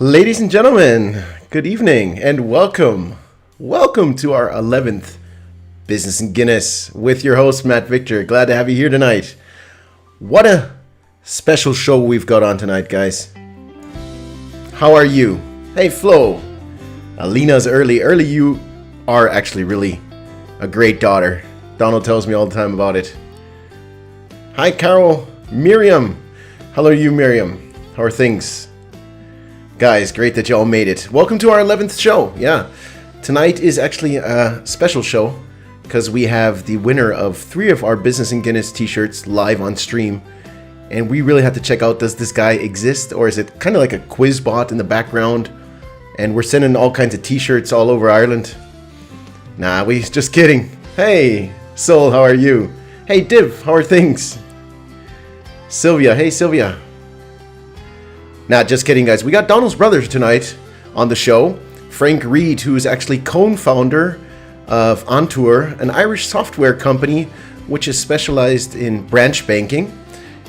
Ladies and gentlemen, good evening and welcome. Welcome to our 11th Business and Guinness with your host, Matt Victor. Glad to have you here tonight. What a special show we've got on tonight, guys. How are you? Hey, Flo. Alina's early. Early, you are actually really a great daughter. Donald tells me all the time about it. Hi, Carol. Miriam. Hello, you, Miriam. How are things? Guys, great that y'all made it. Welcome to our 11th show. Yeah, tonight is actually a special show because we have the winner of 3 of our Business and Guinness t-shirts live on stream. And we really had to check out, does this guy exist, or is it kind of like a quiz bot in the background? And we're sending all kinds of t-shirts all over Ireland. Nah, we just kidding. Hey, Sol, how are you? Hey, Div, how are things? Sylvia, hey, Sylvia. Nah, just kidding, guys. We got Donald's brothers tonight on the show. Frank Reed, who is actually co-founder of Ontour, an Irish software company which is specialized in branch banking.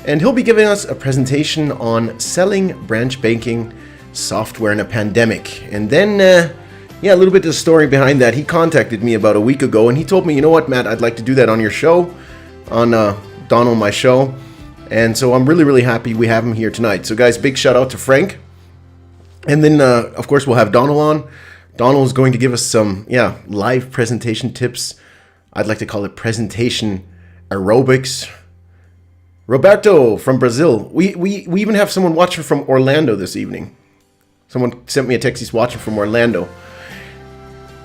And he'll be giving us a presentation on selling branch banking software in a pandemic. And then, a little bit of the story behind that. He contacted me about a week ago and he told me, you know what, Matt, I'd like to do that on your show, on Donald, my show. And so I'm really, really happy we have him here tonight. So guys, big shout out to Frank. And then, of course, we'll have Donald on. Donald is going to give us some, live presentation tips. I'd like to call it presentation aerobics. Roberto from Brazil. We even have someone watching from Orlando this evening. Someone sent me a text, he's watching from Orlando.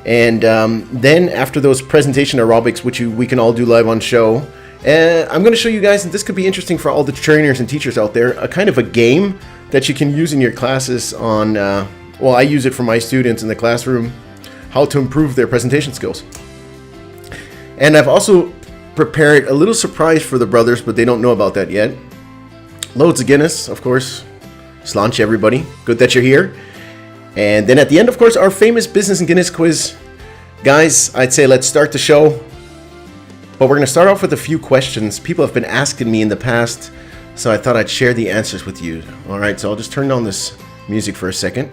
And then after those presentation aerobics, which we can all do live on show, I'm going to show you guys, and this could be interesting for all the trainers and teachers out there, a kind of a game that you can use in your classes on, I use it for my students in the classroom, how to improve their presentation skills. And I've also prepared a little surprise for the brothers, but they don't know about that yet. Loads of Guinness, of course. Sláinte, everybody. Good that you're here. And then at the end, of course, our famous Business and Guinness quiz. Guys, I'd say let's start the show. But we're going to start off with a few questions. People have been asking me in the past, so I thought I'd share the answers with you. All right, so I'll just turn down this music for a second,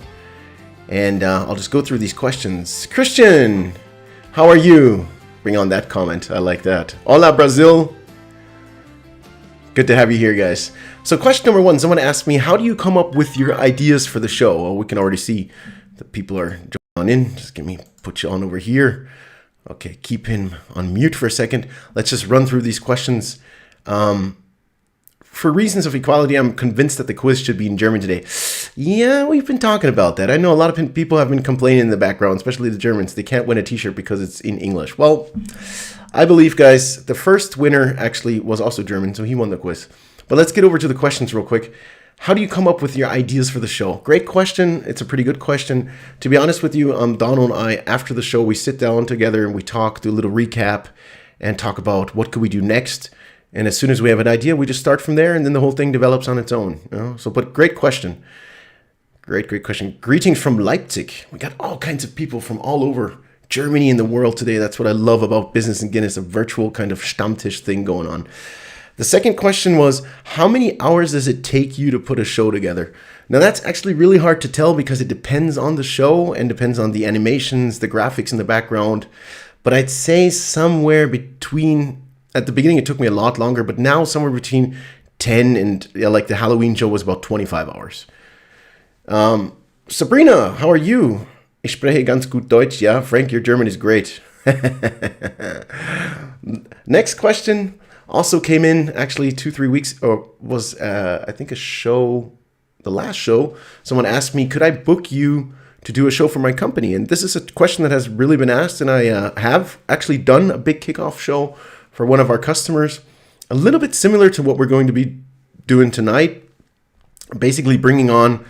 and I'll just go through these questions. Christian, how are you? Bring on that comment. I like that. Hola, Brazil. Good to have you here, guys. So question number 1, someone asked me, how do you come up with your ideas for the show? Well, we can already see that people are joining in. Just put you on over here. Okay, keep him on mute for a second. Let's just run through these questions. For reasons of equality, I'm convinced that the quiz should be in German today. Yeah, we've been talking about that. I know a lot of people have been complaining in the background, especially the Germans. They can't win a t-shirt because it's in English. Well, I believe, guys, the first winner actually was also German, so he won the quiz. But let's get over to the questions real quick. How do you come up with your ideas for the show? Great question. It's a pretty good question. To be honest with you, Donald and I, after the show, we sit down together and we talk, do a little recap, and talk about what could we do next. And as soon as we have an idea, we just start from there, and then the whole thing develops on its own. But great question. Great question. Greetings from Leipzig. We got all kinds of people from all over Germany and the world today. That's what I love about Business and Guinness, a virtual kind of Stammtisch thing going on. The second question was, how many hours does it take you to put a show together? Now, that's actually really hard to tell because it depends on the show and depends on the animations, the graphics in the background. But I'd say somewhere between, at the beginning it took me a lot longer, but now somewhere between 10 and, like the Halloween show was about 25 hours. Sabrina, how are you? Ich spreche ganz gut Deutsch. Yeah, Frank, your German is great. Next question. Also came in actually 2-3 weeks, or was I think the last show, someone asked me, could I book you to do a show for my company? And this is a question that has really been asked, and I have actually done a big kickoff show for one of our customers, a little bit similar to what we're going to be doing tonight, basically bringing on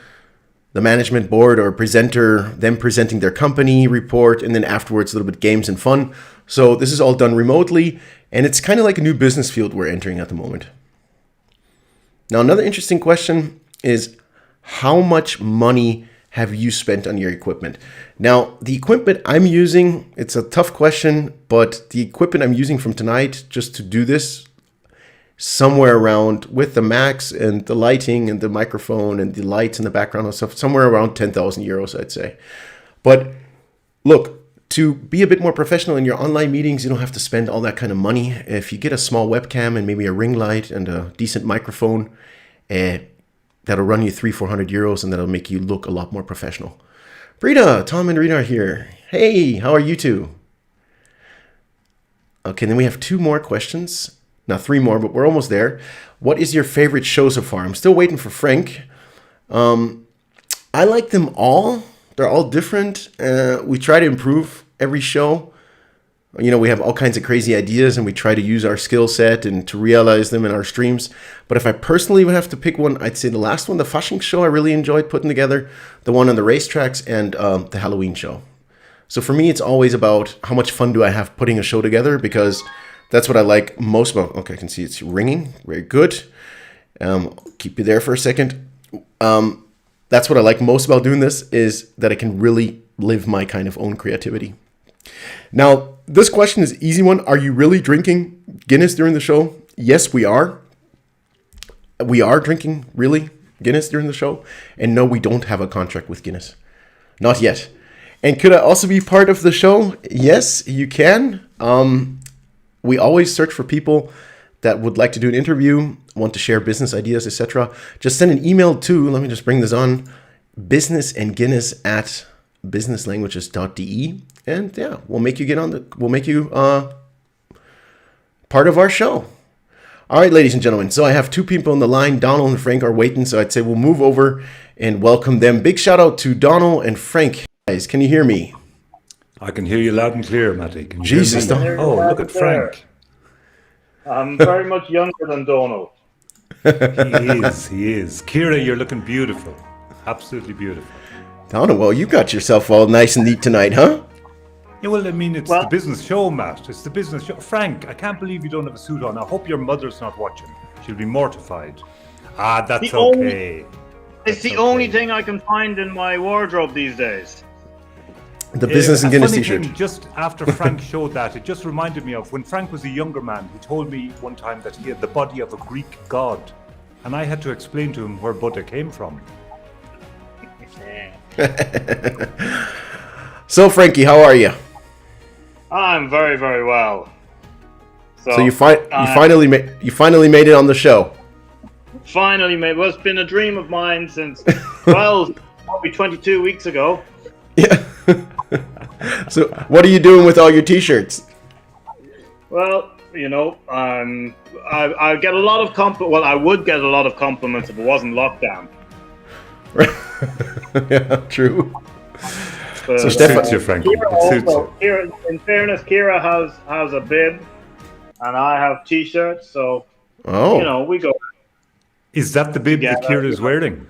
the management board or presenter, them presenting their company report, and then afterwards a little bit games and fun. So this is all done remotely, and it's kind of like a new business field we're entering at the moment. Now, another interesting question is, how much money have you spent on your equipment? Now, the equipment I'm using, it's a tough question, but the equipment I'm using from tonight just to do this somewhere around, with the Macs and the lighting and the microphone and the lights in the background and stuff, somewhere around 10,000 euros, I'd say. But look, to be a bit more professional in your online meetings, you don't have to spend all that kind of money. If you get a small webcam and maybe a ring light and a decent microphone, that'll run you 300-400 euros, and that'll make you look a lot more professional. Brita, Tom and Rita are here. Hey, how are you two? Okay, then we have 2 more questions. Now 3 more, but we're almost there. What is your favorite show so far? I'm still waiting for Frank. I like them all. They're all different. We try to improve every show. You know, we have all kinds of crazy ideas, and we try to use our skill set and to realize them in our streams. But if I personally would have to pick one, I'd say the last one, the Fasching show, I really enjoyed putting together. The one on the racetracks, and the Halloween show. So for me, it's always about how much fun do I have putting a show together, because that's what I like most about. Okay, I can see it's ringing. Very good. Keep you there for a second. That's what I like most about doing this, is that I can really live my kind of own creativity. Now, this question is an easy one. Are you really drinking Guinness during the show? Yes, we are. We are drinking, really, Guinness during the show. And no, we don't have a contract with Guinness. Not yet. And could I also be part of the show? Yes, you can. We always search for people that would like to do an interview, want to share business ideas, etc. Just send an email to, let me just bring this on, business&guinness@businesslanguages.de. And yeah, we'll make you part of our show. All right, ladies and gentlemen. So I have 2 people on the line. Donal and Frank are waiting. So I'd say we'll move over and welcome them. Big shout out to Donal and Frank. Guys, can you hear me? I can hear you loud and clear, Matty. Can you Jesus. hear me? Oh, look at Frank. I'm very much younger than Donal. He is. Kira, you're looking beautiful. Absolutely beautiful. Donal, well, you got yourself all nice and neat tonight, huh? Yeah, well, I mean, it's the business show, Matt. It's the business show. Frank, I can't believe you don't have a suit on. I hope your mother's not watching. She'll be mortified. That's okay. It's the only thing I can find in my wardrobe these days. The Business and Guinness t-shirt. Just after Frank showed that, it just reminded me of when Frank was a younger man. He told me one time that he had the body of a Greek god, and I had to explain to him where Buddha came from. So, Frankie, how are you? I'm very, very well. So you finally made it on the show. Finally made. Well, it's been a dream of mine since, probably 22 weeks ago. Yeah. So, what are you doing with all your t-shirts? Well, you know, I get a lot of I would get a lot of compliments if it wasn't lockdown. Yeah, true. But, so Stefan, suits you, Frank. Kira, in fairness, Kira has a bib, and I have t-shirts. So, you know, we go. Is that the bib that Kira is wearing?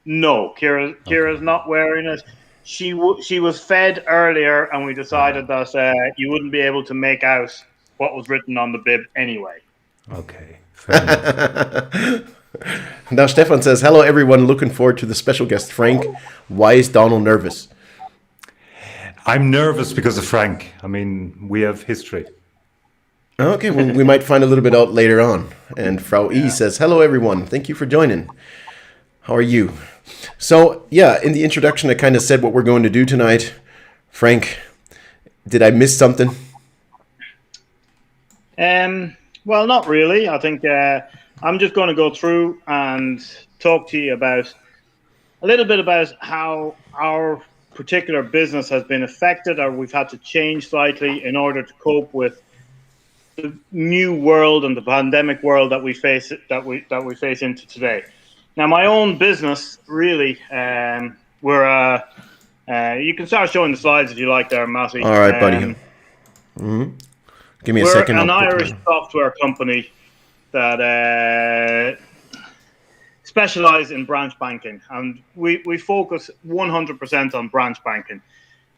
No, Kira's not wearing it. She was fed earlier, and we decided that you wouldn't be able to make out what was written on the bib anyway. Okay, fair enough. Now Stefan says, hello everyone, looking forward to the special guest Frank. Why is Donal nervous? I'm nervous because of Frank. I mean, we have history. Okay, well, we might find a little bit out later on. And Frau E says, hello everyone, thank you for joining. How are you? So, yeah, in the introduction I kind of said what we're going to do tonight. Frank, did I miss something? Well, not really. I think I'm just going to go through and talk to you about a little bit about how our particular business has been affected, or we've had to change slightly in order to cope with the new world and the pandemic world that we face into today. Now, my own business, really, we're you can start showing the slides if you like there, Matty. All right, buddy. Give me a second. We're an Irish software company that specialize in branch banking, and we focus 100% on branch banking.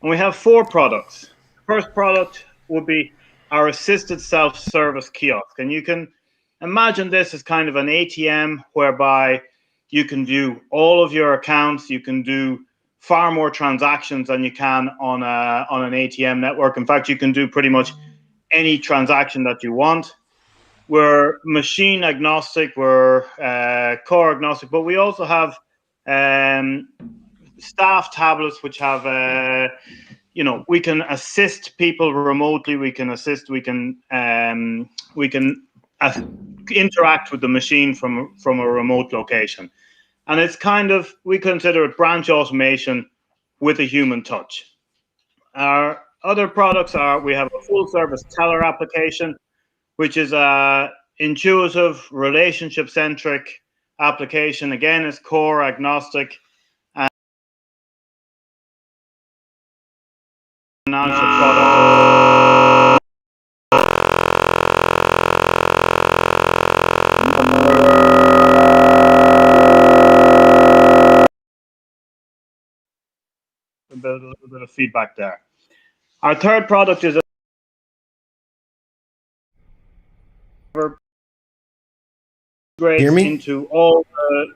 And we have 4 products. The first product would be our assisted self-service kiosk. And you can imagine this as kind of an ATM whereby you can view all of your accounts. You can do far more transactions than you can on an ATM network. In fact, you can do pretty much any transaction that you want. we're machine agnostic, we're core agnostic, but we also have staff tablets which have we can assist people remotely. We can interact with the machine from a remote location, and it's we consider it branch automation with a human touch. Our other products we have a full service teller application, which is a intuitive, relationship centric application. Again, it's core agnostic. Financial product. A little bit of feedback there. Our third product is into all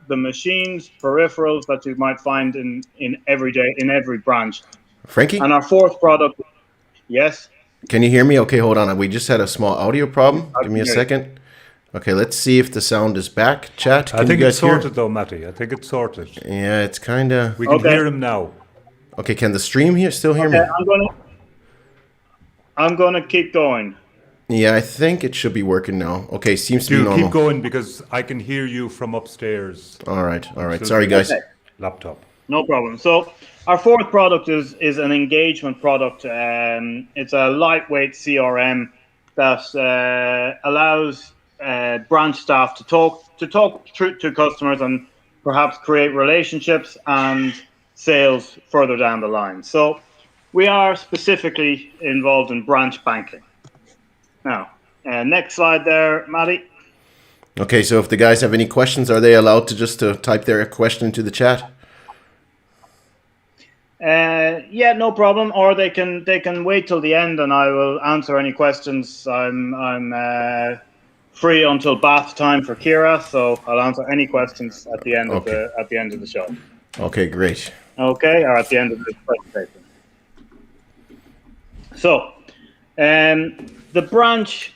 the machines, peripherals that you might find in every branch. Frankie? And our fourth product, yes? Can you hear me? Okay, hold on. We just had a small audio problem. Give me a second. Okay, let's see if the sound is back. Chat, I think it's sorted though, Matty. I think it's sorted. Yeah, it's kind of... We can hear him now. Okay, can the stream still hear me? I'm gonna keep going. Yeah, I think it should be working now. Okay, seems to be normal. Keep going because I can hear you from upstairs. All right. Sorry, guys. Okay. Laptop. No problem. So our fourth product is an engagement product. It's a lightweight CRM that allows branch staff to talk to customers and perhaps create relationships and sales further down the line. So we are specifically involved in branch banking. Now, next slide there, Matty. Okay, so if the guys have any questions, are they allowed to just type their question into the chat? Yeah, no problem. Or they can wait till the end, and I will answer any questions. I'm free until bath time for Kira, so I'll answer any questions at the end of the show. Okay, great. Okay, or at the end of this presentation. So, the branch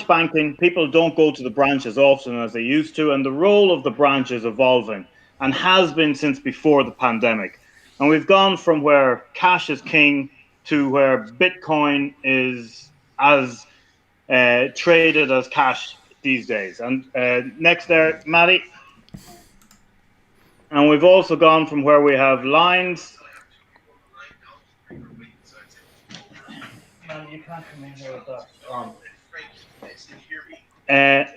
banking, people don't go to the branch as often as they used to, and the role of the branch is evolving and has been since before the pandemic. And we've gone from where cash is king to where Bitcoin is as traded as cash these days. And next there, Matty. And we've also gone from where we have lines. Man, you can't come in here with that on.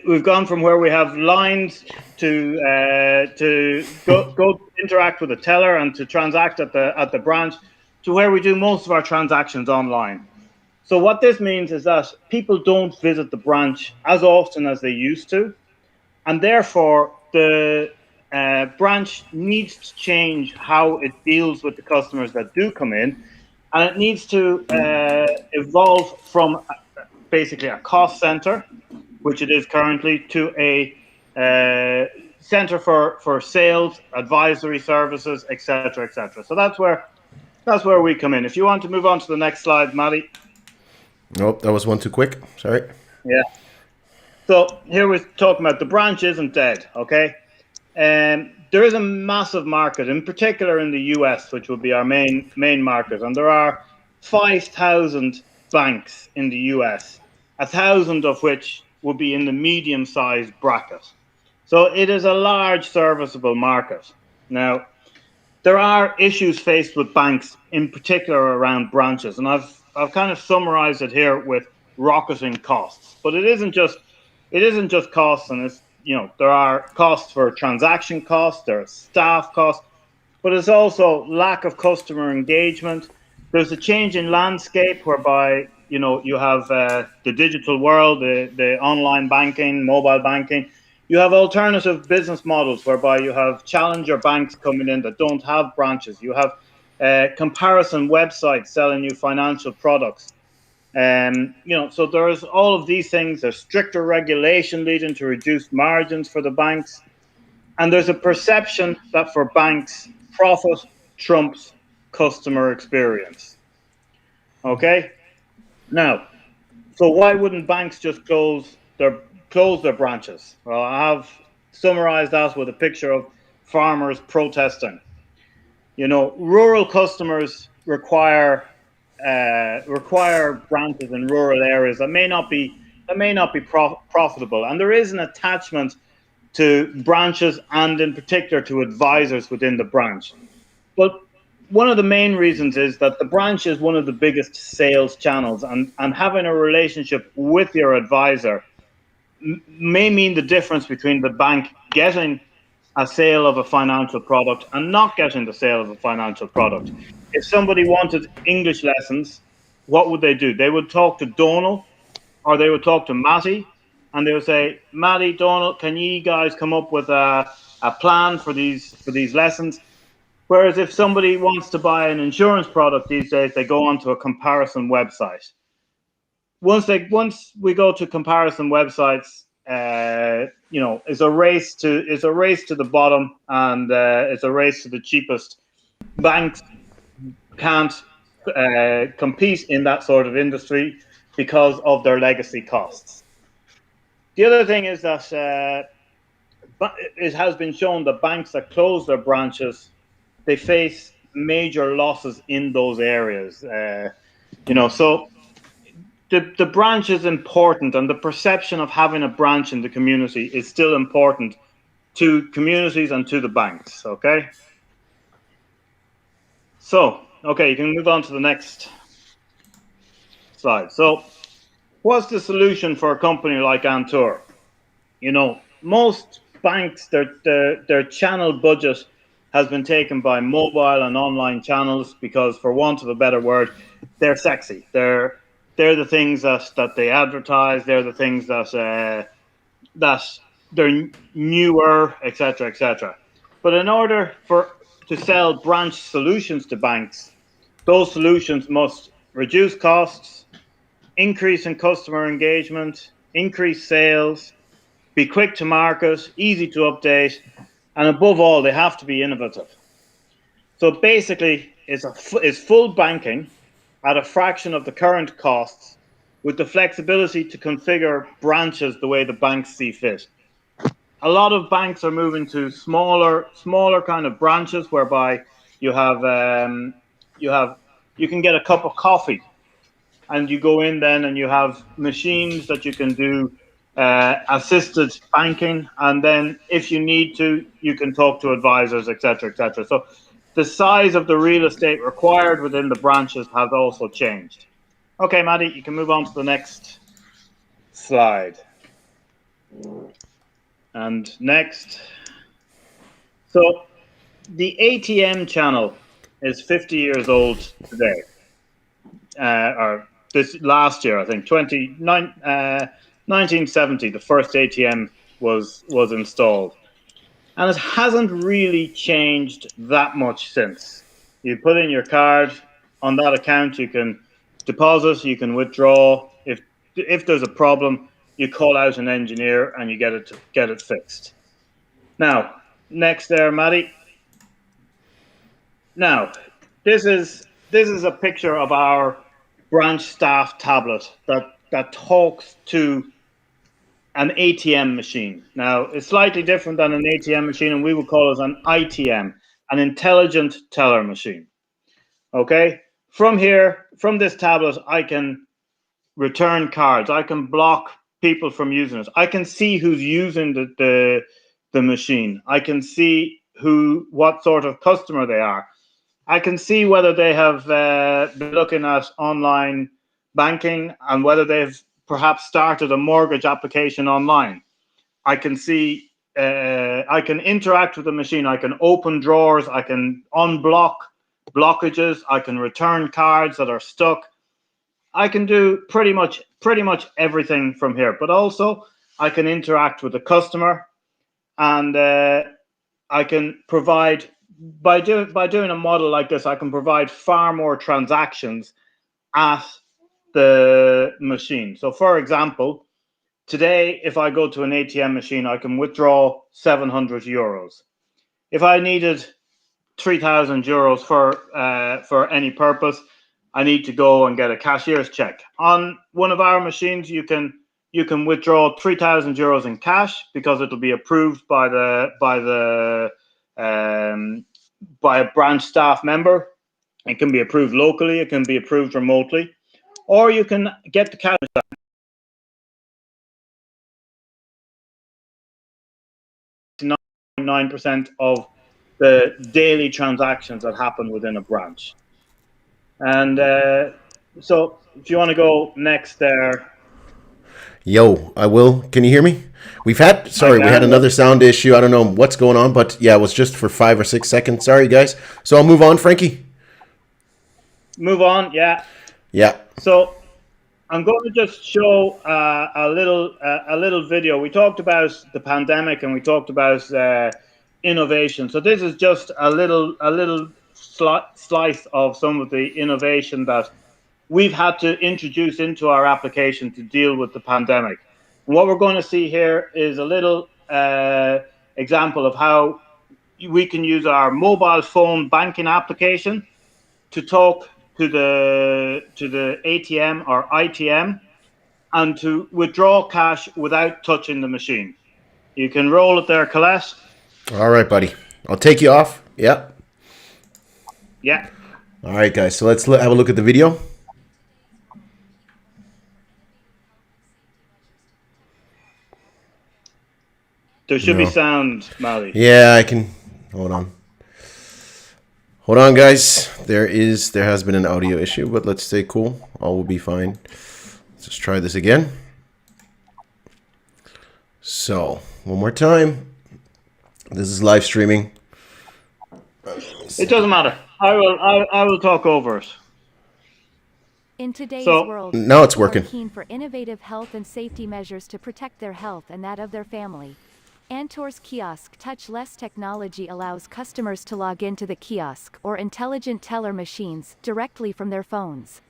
We've gone from where we have lines to go interact with the teller and to transact at the branch, to where we do most of our transactions online. So what this means is that people don't visit the branch as often as they used to, and therefore the branch needs to change how it deals with the customers that do come in, and it needs to evolve from basically a cost center, which it is currently, to a center for sales, advisory services, etc., etc. So that's where we come in. If you want to move on to the next slide, Matty. Nope, that was one too quick. Sorry. Yeah. So here we're talking about the branch isn't dead, okay? There is a massive market, in particular in the US, which will be our main market, and there are 5,000 banks in the US, 1,000 of which will be in the medium-sized bracket. So it is a large serviceable market. Now, there are issues faced with banks, in particular around branches, and I've kind of summarized it here with rocketing costs. But it isn't just costs, and it's, there are costs for transaction costs, there are staff costs, but it's also lack of customer engagement. There's a change in landscape whereby you have the digital world, the online banking, mobile banking. You have alternative business models whereby you have challenger banks coming in that don't have branches. You have comparison websites selling you financial products. So there's all of these things. There's stricter regulation leading to reduced margins for the banks. And there's a perception that for banks, profit trumps customer experience. Okay? Now, so why wouldn't banks just close close their branches. Well, I have summarized that with a picture of farmers protesting. Rural customers require branches in rural areas that may not be profitable, and there is an attachment to branches and in particular to advisors within the branch. But one of the main reasons is that the branch is one of the biggest sales channels, and having a relationship with your advisor may mean the difference between the bank getting a sale of a financial product and not getting the sale of a financial product. If somebody wanted English lessons, what would they do? They would talk to Donal, or they would talk to Matty, and they would say, Matty, Donal, can you guys come up with a plan for these lessons? Whereas if somebody wants to buy an insurance product these days, they go onto a comparison website. Once we go to comparison websites, it's a race to the bottom, and it's a race to the cheapest. Banks can't compete in that sort of industry because of their legacy costs. The other thing is that it has been shown that banks that close their branches, they face major losses in those areas. So the branch is important, and the perception of having a branch in the community is still important to communities and to the banks. Okay. So, you can move on to the next slide. So, what's the solution for a company like Antur? Most banks, their channel budget has been taken by mobile and online channels because, for want of a better word, they're sexy. They're the things that they advertise. They're the things that they're newer, etc., etc. But in order to sell branch solutions to banks, those solutions must reduce costs, increase in customer engagement, increase sales, be quick to market, easy to update, and above all, they have to be innovative. So basically, it's full banking at a fraction of the current costs, with the flexibility to configure branches the way the banks see fit. A lot of banks are moving to smaller kind of branches, whereby you can get a cup of coffee, and you go in then and you have machines that you can do assisted banking, and then if you need to, you can talk to advisors, etc., etc. So the size of the real estate required within the branches has also changed. Okay, Maddie, you can move on to the next slide. And next. So the ATM channel is 50 years old today. Or this last year, I think, 1970, the first ATM was installed. And it hasn't really changed that much since. You put in your card on that account, you can deposit, you can withdraw. If there's a problem, you call out an engineer and you get it fixed. Now, next there, Maddie. Now, this is a picture of our branch staff tablet that talks to an ATM machine. Now, it's slightly different than an ATM machine, and we would call it an ITM, an intelligent teller machine. Okay? From this tablet, I can return cards. I can block people from using it. I can see who's using the machine. I can see what sort of customer they are. I can see whether they have been looking at online banking and whether they've perhaps started a mortgage application online. I can see, I can interact with the machine. I can open drawers. I can unblock blockages. I can return cards that are stuck. I can do pretty much everything from here. But also, I can interact with the customer, and I can provide by doing a model like this. I can provide far more transactions at the machine. So, for example, today, if I go to an ATM machine, I can withdraw 700 euros. If I needed 3,000 euros for any purpose, I need to go and get a cashier's check. On one of our machines, you can you can withdraw 3,000 euros in cash because it'll be approved by a branch staff member. It can be approved locally. It can be approved remotely, or you can get the cash. 9% of the daily transactions that happen within a branch. And so if you want to go next there. Yo, I will. Can you hear me? We had another sound issue. I don't know what's going on, but yeah, it was just for 5 or 6 seconds. Sorry, guys. So I'll move on, Frankie. Move on, yeah. Yeah. So I'm going to just show a little video. We talked about the pandemic and we talked about innovation. So this is just a little slice of some of the innovation that we've had to introduce into our application to deal with the pandemic. And what we're going to see here is a little example of how we can use our mobile phone banking application to talk to the ATM or ITM and to withdraw cash without touching the machine. You can roll it there, Colette. All right, buddy. I'll take you off. Yep. Yeah. All right, guys. So let's have a look at the video. There should be sound, Mally. Yeah, I can. Hold on. Hold on, guys. There has been an audio issue, but let's stay cool. All will be fine. Let's just try this again. So, one more time. This is live streaming. It doesn't matter. I will talk over it. In today's world, now it's working. People are keen for innovative health and safety measures to protect their health and that of their family. Antor's kiosk touchless technology allows customers to log into the kiosk or intelligent teller machines directly from their phones.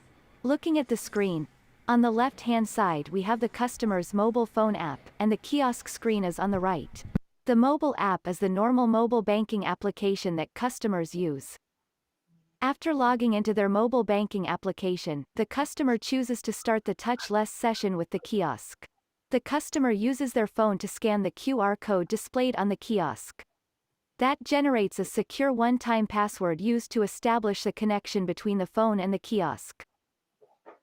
Looking at the screen, on the left-hand side we have the customer's mobile phone app, and the kiosk screen is on the right. The mobile app is the normal mobile banking application that customers use. After logging into their mobile banking application, the customer chooses to start the touchless session with the kiosk. The customer uses their phone to scan the QR code displayed on the kiosk. That generates a secure one-time password used to establish the connection between the phone and the kiosk.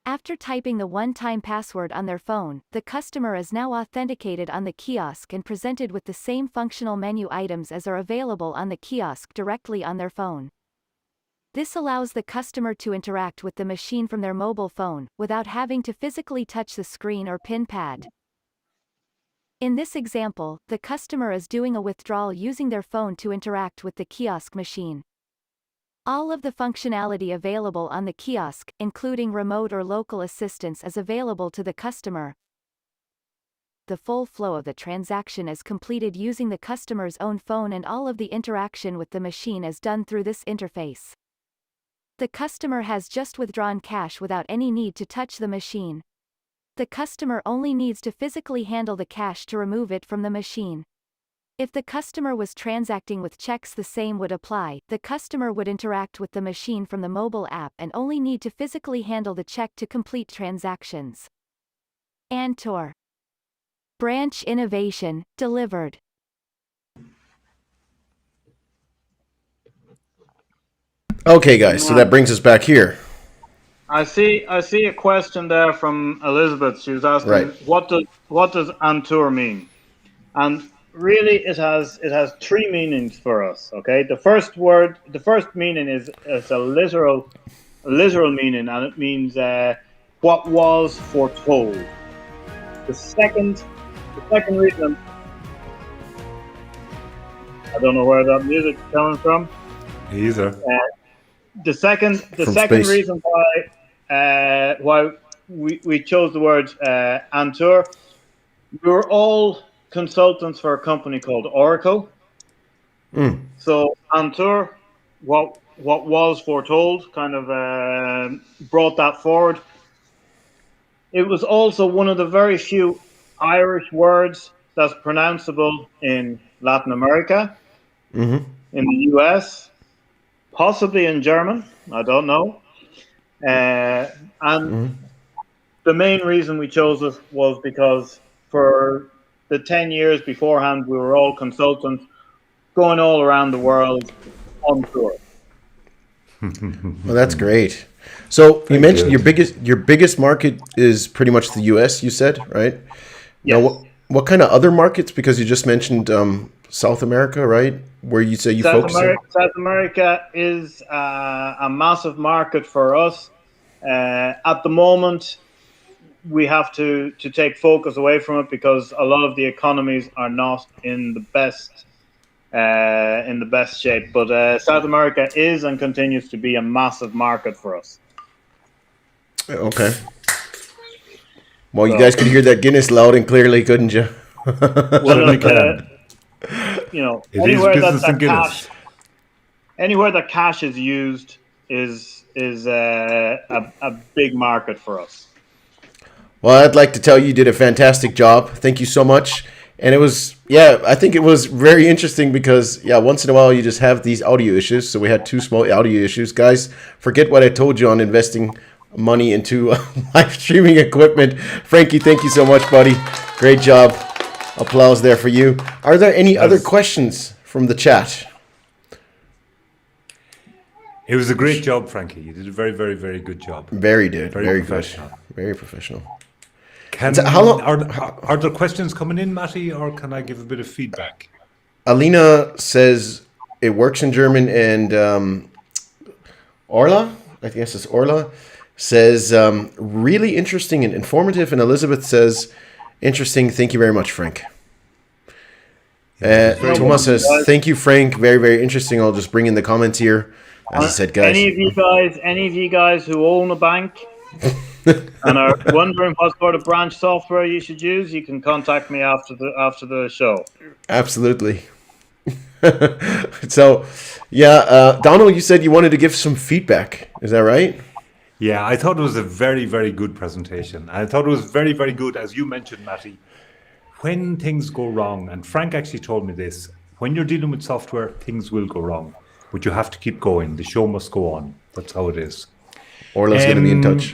After typing the one-time password on their phone, the customer is now authenticated on the kiosk and presented with the same functional menu items as are available on the kiosk directly on their phone. This allows the customer to interact with the machine from their mobile phone, without having to physically touch the screen or PIN pad. In this example, the customer is doing a withdrawal using their phone to interact with the kiosk machine. All of the functionality available on the kiosk, including remote or local assistance, is available to the customer. The full flow of the transaction is completed using the customer's own phone, and all of the interaction with the machine is done through this interface. The customer has just withdrawn cash without any need to touch the machine. The customer only needs to physically handle the cash to remove it from the machine. If the customer was transacting with checks, the same would apply. The customer would interact with the machine from the mobile app and only need to physically handle the check to complete transactions. Antor. Branch innovation, delivered. Okay, guys, so that brings us back here. I see a question there from Elizabeth. She was asking, right, what does Antor mean? And really, it has 3 meanings for us. Okay, the first meaning is a literal meaning, and it means what was foretold. The second reason, I don't know where that music's coming from. Either. The second reason why we chose the word Antor, we were all consultants for a company called Oracle. So Antor, what was foretold, kind of brought that forward. It was also one of the very few Irish words that's pronounceable in Latin America, in the US, possibly in German, I don't know. And the main reason we chose it was because for the 10 years beforehand, we were all consultants going all around the world on tour. Well, that's great. So you mentioned your biggest market is pretty much the U.S. You said, right? Yes. Now, what kind of other markets? Because you just mentioned South America, right? Where you say you focus on? South America is a massive market for us. At the moment, we have to take focus away from it because a lot of the economies are not in the best shape. But South America is and continues to be a massive market for us. Okay. Well, you guys could hear that Guinness loud and clearly, couldn't you? Well, anywhere that cash is used is a big market for us. Well, I'd like to tell you did a fantastic job. Thank you so much. And it was, I think it was very interesting because, once in a while you just have these audio issues. So we had 2 small audio issues. Guys, forget what I told you on investing money into live streaming equipment. Frankie, thank you so much, buddy. Great job. Applause there for you. Are there any other questions from the chat? It was a great job, Frankie. You did a very, very, very good job. Very good. Very professional. Good. Very professional. Are there questions coming in, Matty, or can I give a bit of feedback? Alina says it works in German, and Orla, I guess it's Orla, says really interesting and informative, and Elizabeth says interesting. Thank you very much, Frank. Thomas says thank you, Frank. Very, very interesting. I'll just bring in the comments here. As I said, guys. Any of you guys who own a bank and are wondering what sort of branch software you should use, you can contact me after the show. Absolutely. So, Donald, you said you wanted to give some feedback. Is that right? Yeah, I thought it was a very, very good presentation. I thought it was very, very good, as you mentioned, Matty, when things go wrong, and Frank actually told me this, when you're dealing with software, things will go wrong, but you have to keep going. The show must go on. That's how it is. Orla's going to be in touch.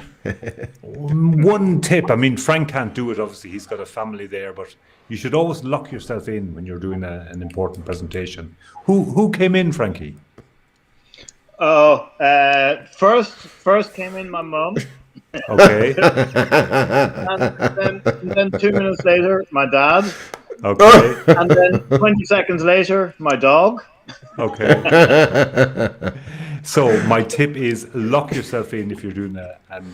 One tip, I mean, Frank can't do it, obviously, he's got a family there, but you should always lock yourself in when you're doing an important presentation. Who came in, Frankie? Oh, first came in my mum. Okay. and then 2 minutes later, my dad. Okay. And then 20 seconds later, my dog. Okay. So my tip is lock yourself in if you're doing an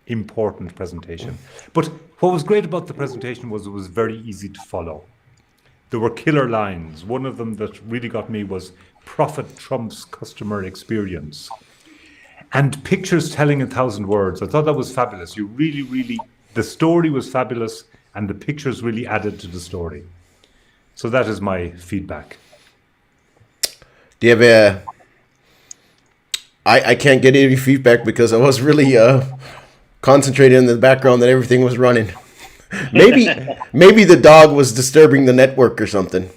important presentation. But what was great about the presentation was it was very easy to follow. There were killer lines. One of them that really got me was profit trumps customer experience. And pictures telling 1,000 words. I thought that was fabulous. You really, the story was fabulous and the pictures really added to the story. So that is my feedback. Do you have I can't get any feedback because I was really concentrated in the background that everything was running. Maybe the dog was disturbing the network or something.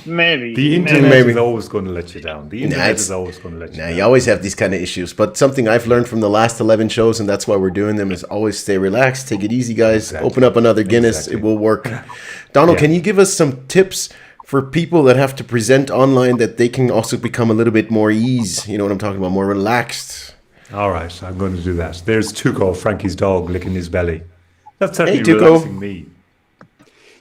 Maybe. The internet is always going to let you down. The internet is always going to let you down. You always have these kind of issues. But something I've learned from the last 11 shows, and that's why we're doing them, is always stay relaxed, take it easy, guys. Exactly. Open up another Guinness. Exactly. It will work. Donald, can you give us some tips for people that have to present online that they can also become a little bit more ease? You know what I'm talking about? More relaxed. All right, I'm going to do that. There's Tuco, Frankie's dog, licking his belly. That's certainly relaxing me.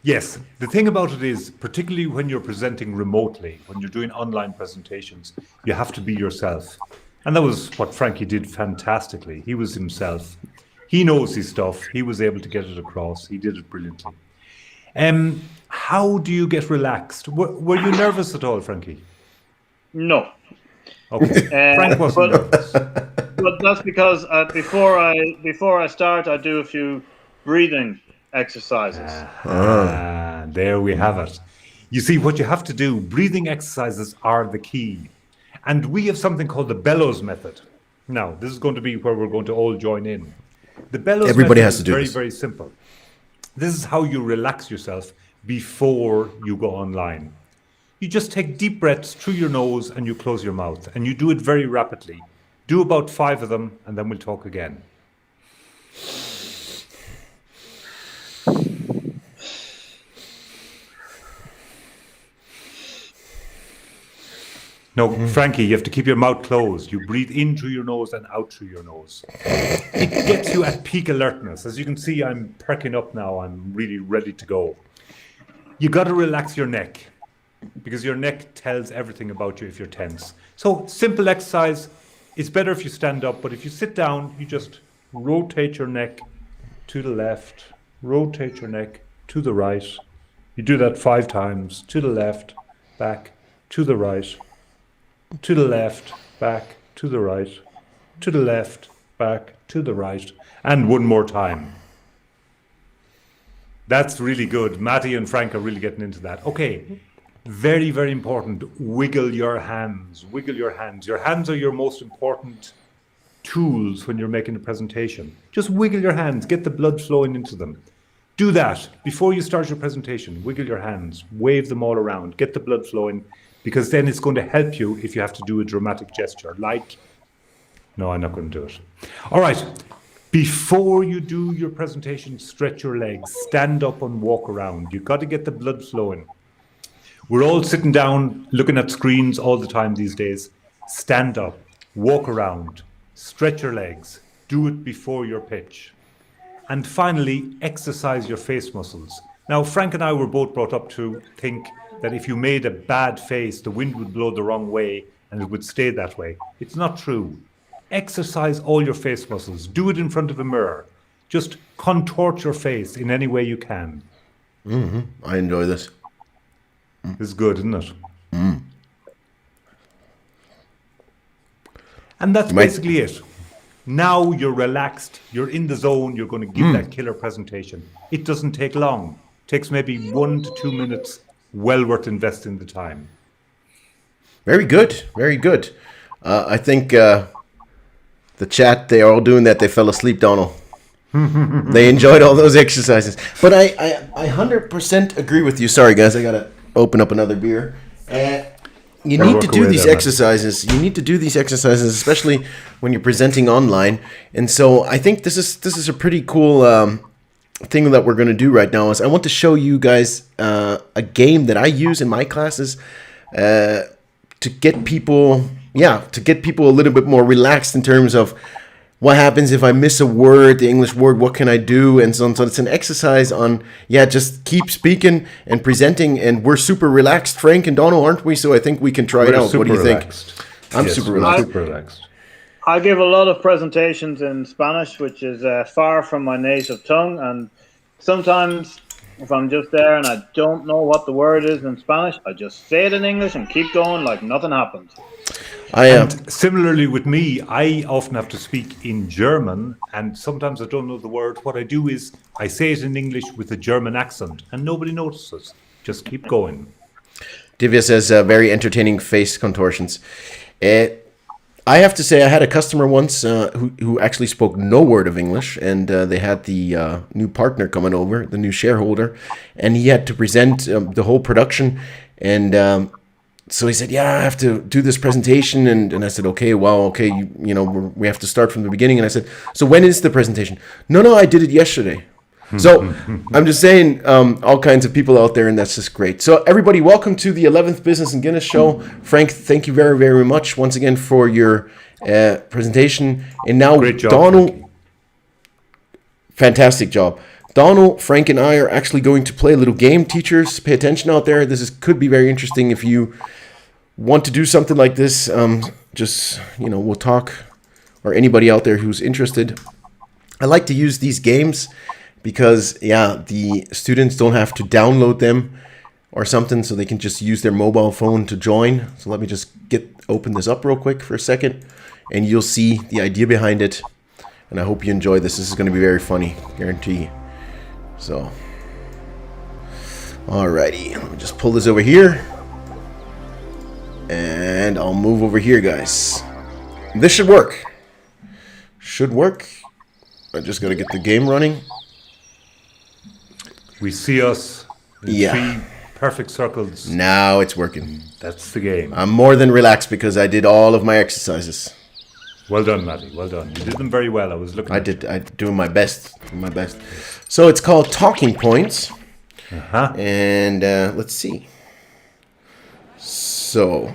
Yes, the thing about it is, particularly when you're presenting remotely, when you're doing online presentations, you have to be yourself. And that was what Frankie did fantastically. He was himself. He knows his stuff. He was able to get it across. He did it brilliantly. How do you get relaxed? Were you nervous at all, Frankie? No. Okay. Frank wasn't nervous. But that's because before I start, I do a few breathing exercises. There we have it. You see, what you have to do, breathing exercises are the key. And we have something called the bellows method. Now, this is going to be where we're going to all join in. The bellows Everybody method has to do is very, this. very simple. This is how you relax yourself before you go online. You just take deep breaths through your nose and you close your mouth. And you do it very rapidly. Do about 5 of them and then we'll talk again. No, Frankie, you have to keep your mouth closed. You breathe in through your nose and out through your nose. It gets you at peak alertness. As you can see, I'm perking up now. I'm really ready to go. You got to relax your neck because your neck tells everything about you if you're tense. So simple exercise. It's better if you stand up, but if you sit down, you just rotate your neck to the left, rotate your neck to the right. You do that 5 times, to the left, back, to the right, to the left, back, to the right, to the left, back, to the right, and one more time. That's really good. Matty and Frank are really getting into that. Okay, very, very important. Wiggle your hands. Wiggle your hands. Your hands are your most important tools when you're making a presentation. Just wiggle your hands. Get the blood flowing into them. Do that before you start your presentation. Wiggle your hands. Wave them all around. Get the blood flowing, because then it's going to help you if you have to do a dramatic gesture. Like, no, I'm not going to do it. All right. Before you do your presentation, stretch your legs. Stand up and walk around. You've got to get the blood flowing. We're all sitting down, looking at screens all the time these days. Stand up, walk around, stretch your legs, do it before your pitch. And finally, exercise your face muscles. Now, Frank and I were both brought up to think that if you made a bad face, the wind would blow the wrong way and it would stay that way. It's not true. Exercise all your face muscles. Do it in front of a mirror. Just contort your face in any way you can. I enjoy this. It's good, isn't it? And that's basically it. Now you're relaxed, you're in the zone, you're going to give that killer presentation. It doesn't take long. It takes maybe 1 to 2 minutes, well worth investing the time. Very good. Very good. I think the chat, they are all doing that. They fell asleep, Donal. They enjoyed all those exercises. But I 100% agree with you. Sorry, guys, I got to open up another beer. You need to do these exercises. You need to do these exercises, especially when you're presenting online. And so I think this is a pretty cool thing that we're going to do right now. Is I want to show you guys a game that I use in my classes to get people a little bit more relaxed in terms of what happens if I miss a word, the English word, what can I do, and so on. So it's an exercise on, just keep speaking and presenting, and we're super relaxed, Frank and Donal, aren't we? So I think we can try it out. What do you think? I'm super relaxed. I give a lot of presentations in Spanish, which is far from my native tongue, and sometimes if I'm just there and I don't know what the word is in Spanish, I just say it in English and keep going like nothing happened. And similarly with me, I often have to speak in German, and sometimes I don't know the word. What I do is I say it in English with a German accent, and nobody notices. Just keep going. Divya says very entertaining face contortions. I have to say, I had a customer once who actually spoke no word of English, and they had the new partner coming over, the new shareholder, and he had to present the whole production. And so he said, I have to do this presentation. And I said, okay, we have to start from the beginning. And I said, so when is the presentation? No, I did it yesterday. So I'm just saying, all kinds of people out there, and that's just great. So everybody, welcome to the 11th Business and Guinness show. Frank, thank you very, very much once again for your presentation. And now, great job, Donal, Frankie. Fantastic job. Donal, Frank, and I are actually going to play a little game. Teachers, pay attention out there. Could be very interesting if you want to do something like this. We'll talk, or anybody out there who's interested. I like to use these games because, the students don't have to download them or something, so they can just use their mobile phone to join. So let me just open this up real quick for a second, and you'll see the idea behind it. And I hope you enjoy this. This is going to be very funny, guarantee. So, alrighty, let me just pull this over here. And I'll move over here, guys. This should work. I just got to get the game running. We see us in 3 perfect circles. Now it's working. That's the game. I'm more than relaxed because I did all of my exercises. Well done, Matty. Well done. You did them very well. I was looking at you. I'm doing my best. So it's called Talking Points. And let's see. So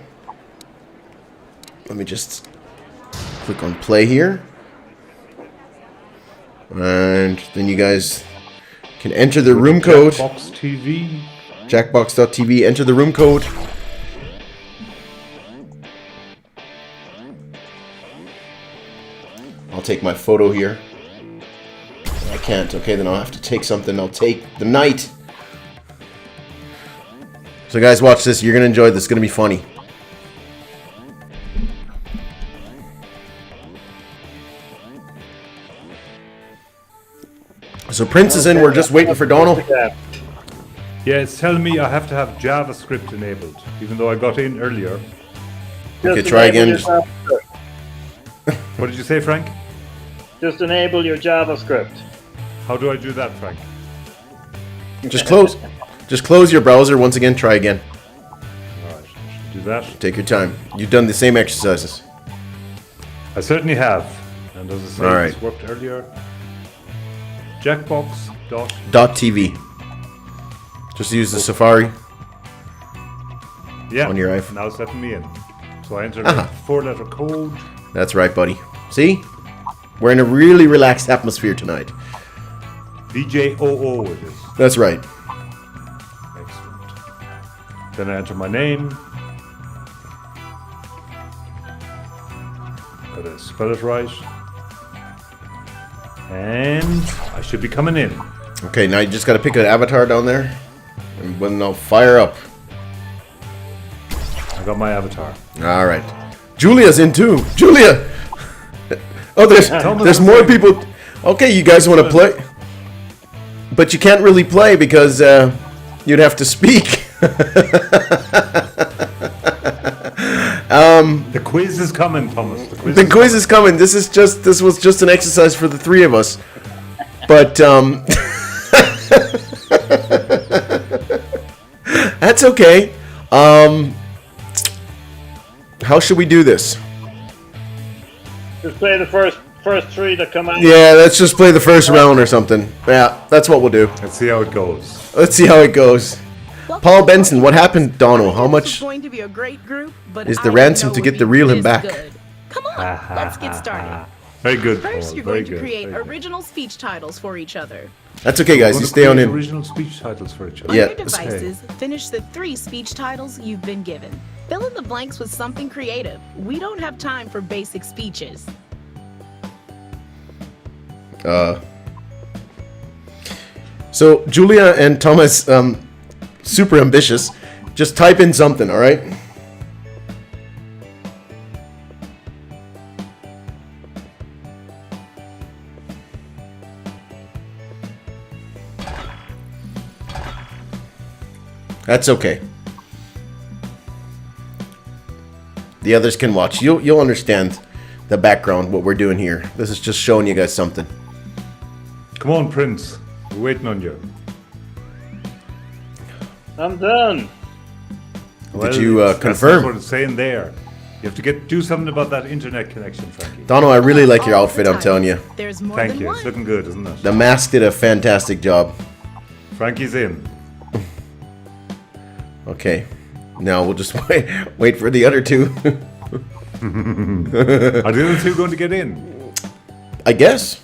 Let me just click on play here. And then you guys can enter the room code. Jackbox TV. Jackbox.tv. Enter the room code. I'll take my photo here. I can't. Okay, then I'll have to take something. I'll take the night. So guys, watch this. You're going to enjoy this. It's going to be funny. So Prince is in. We're just waiting for Donal. Yeah, it's telling me I have to have JavaScript enabled, even though I got in earlier. Okay, try again. What did you say, Frank? Just enable your JavaScript. How do I do that, Frank? Just close your browser. Once again, try again. Alright, I should do that. Take your time. You've done the same exercises. I certainly have. And as I say, All right. this worked earlier. Jackbox. .tv. Just use the Safari. Yeah, on your iPhone. now it's letting me in. So I entered a 4-letter code. That's right, buddy. See? We're in a really relaxed atmosphere tonight. VJOO it is. That's right. Excellent. Then I enter my name. Gotta spell it right. And I should be coming in. Okay, now you just got to pick an avatar down there. And then I'll fire up. I got my avatar. All right. Julia's in too. Julia! Oh, there's more people. Okay, you guys want to play? But you can't really play because you'd have to speak. The quiz is coming, Thomas. The quiz is coming. This was just an exercise for the three of us. But that's okay. How should we do this? Just play the first three that come out. Yeah, let's just play the first round or something. Yeah, that's what we'll do. Let's see how it goes. Let's see how it goes. Paul Benson, what happened, Donal? How much going to be a great group, but is the ransom to get the reel him back? Come on, let's get started. Very good. First, Paul. you're Very going to good. create Very good. original speech titles for each other. That's okay, guys. We're You gonna stay on create in. Original speech titles for each other. On Yeah. your devices, finish the 3 speech titles you've been given. Fill in the blanks with something creative. We don't have time for basic speeches. So Julia and Thomas, super ambitious. Just type in something, all right? That's okay. The others can watch. You'll understand the background, what we're doing here. This is just showing you guys something. Come on, Prince. We're waiting on you. I'm done. Did you That's confirm? what it's saying there. You have to do something about that internet connection, Frankie. Donal, I really like your All outfit, the I'm telling you. There's more Thank than you. one. It's looking good, isn't it? The mask did a fantastic job. Frankie's in. Okay. Now we'll just wait for the other two. Are the other two going to get in? I guess.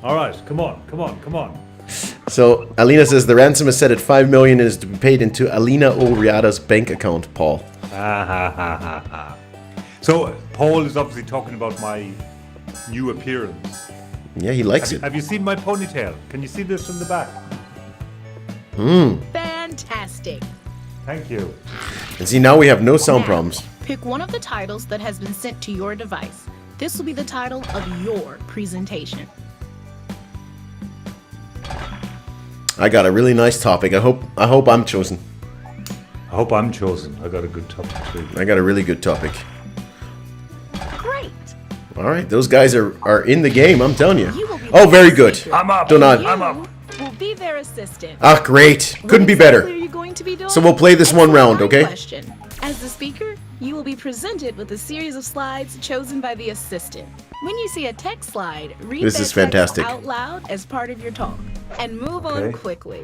All right. Come on. Come on. Come on. So Alina says the ransom is set at 5 million and is to be paid into Alina O'Riada's bank account, Paul. So Paul is obviously talking about my new appearance. Yeah, he likes it. Have you seen my ponytail? Can you see this from the back? Fantastic. Thank you. And see, now we have no sound Now, problems. Pick one of the titles that has been sent to your device. This will be the title of your presentation. I got a really nice topic. I hope I'm chosen. I hope I'm chosen. I got a good topic too. I got a really good topic. Great. All right, those guys are in the game, I'm telling you. You will be Oh, the very first good. speaker. I'm up. Donal. You I'm up. will be their assistant. Ah, great. Couldn't What be exactly better. are you going to be doing? So we'll play this one Answer round, my okay? Question. As the speaker, you will be presented with a series of slides chosen by the assistant. When you see a text slide, read This that is text fantastic. out loud as part of your talk and move on Okay. quickly.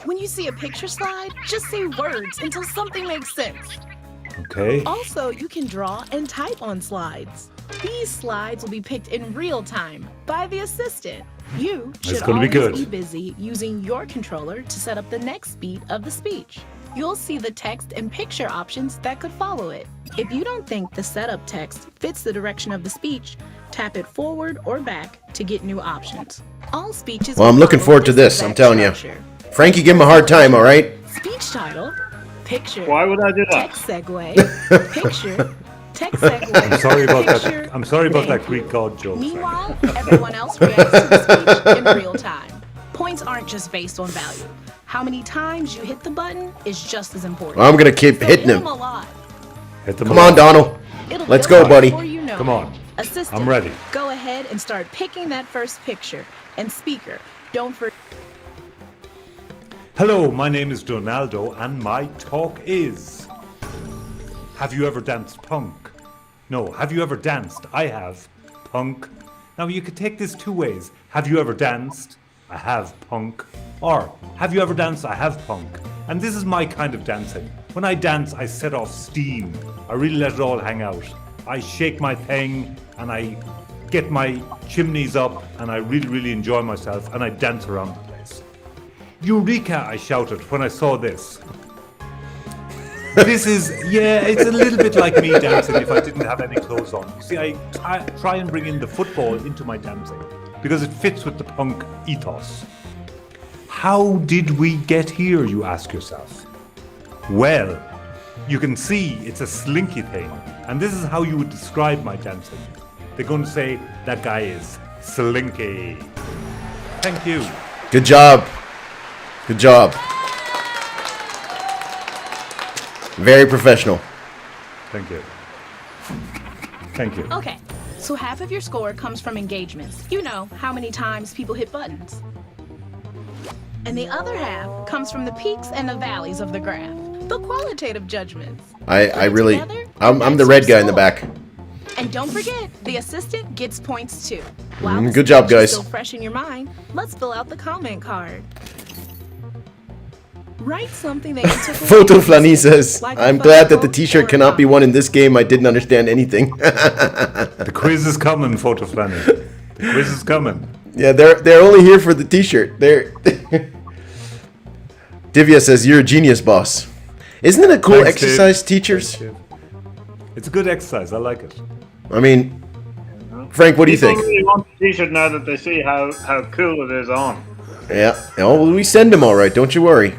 When you see a picture slide, just say words until something makes sense. Okay. Also, you can draw and type on slides. These slides will be picked in real time by the assistant. You should gonna be always good. be busy using your controller to set up the next beat of the speech. You'll see the text and picture options that could follow it. If you don't think the setup text fits the direction of the speech, tap it forward or back to get new options. All speeches. Well, I'm will looking follow forward to this, I'm telling you. Frankie, give him a hard time, all right? Speech title, picture. Why would I do that? Text segue, picture, text segue. I'm sorry about picture, that. I'm sorry about thank that Greek you. god joke. Frankie. Meanwhile, everyone else reacts to the speech in real time. Points aren't just based on value. How many times you hit the button is just as important. Well, I'm going to keep So hitting hit him. a lot. Hit them Come on, along. Donald. It'll Let's fill go, out buddy. before you know Come it. on. Assistant, I'm ready. Go ahead and start picking that first picture. And speaker, don't forget. Hello, my name is Donaldo, and my talk is: have you ever danced punk? No, have you ever danced? I have. Punk. Now you could take this two ways. Have you ever danced? I have punk. Or have you ever danced? I have punk. And this is my kind of dancing. When I dance, I set off steam. I really let it all hang out. I shake my thing and I get my chimneys up and I really, really enjoy myself and I dance around the place. Eureka! I shouted when I saw this. This is, yeah, it's a little bit like me dancing if I didn't have any clothes on. You see, I try and bring in the football into my dancing because it fits with the punk ethos. How did we get here, you ask yourself? Well, you can see it's a slinky thing, and this is how you would describe my dancing. They're going to say, that guy is slinky. Thank you. Good job. Good job. Very professional. Thank you. Thank you. Okay, so half of your score comes from engagements. You know, how many times people hit buttons. And the other half comes from the peaks and the valleys of the graph, the qualitative judgments. I Put it really, together, I'm that's the red your guy in the score. back. And don't forget, the assistant gets points too. While the good job, speech is guys. Still fresh in your mind, let's fill out the comment card. Write something that you took away Photo from Flani this, says, like a I'm photo glad that the or t-shirt a cannot be comment. won in this game. I didn't understand anything. The quiz is coming, Photo Flanny. The quiz is coming. Yeah, they're only here for the t-shirt. They're Divya says, you're a genius, boss. Isn't it a cool Thanks, Dave. exercise, teachers? Thanks, Dave. It's a good exercise. I like it. I mean, Frank, what do you People think? really want the t-shirt now that they see how cool it is on. Yeah. Oh, well, we send them all right. Don't you worry.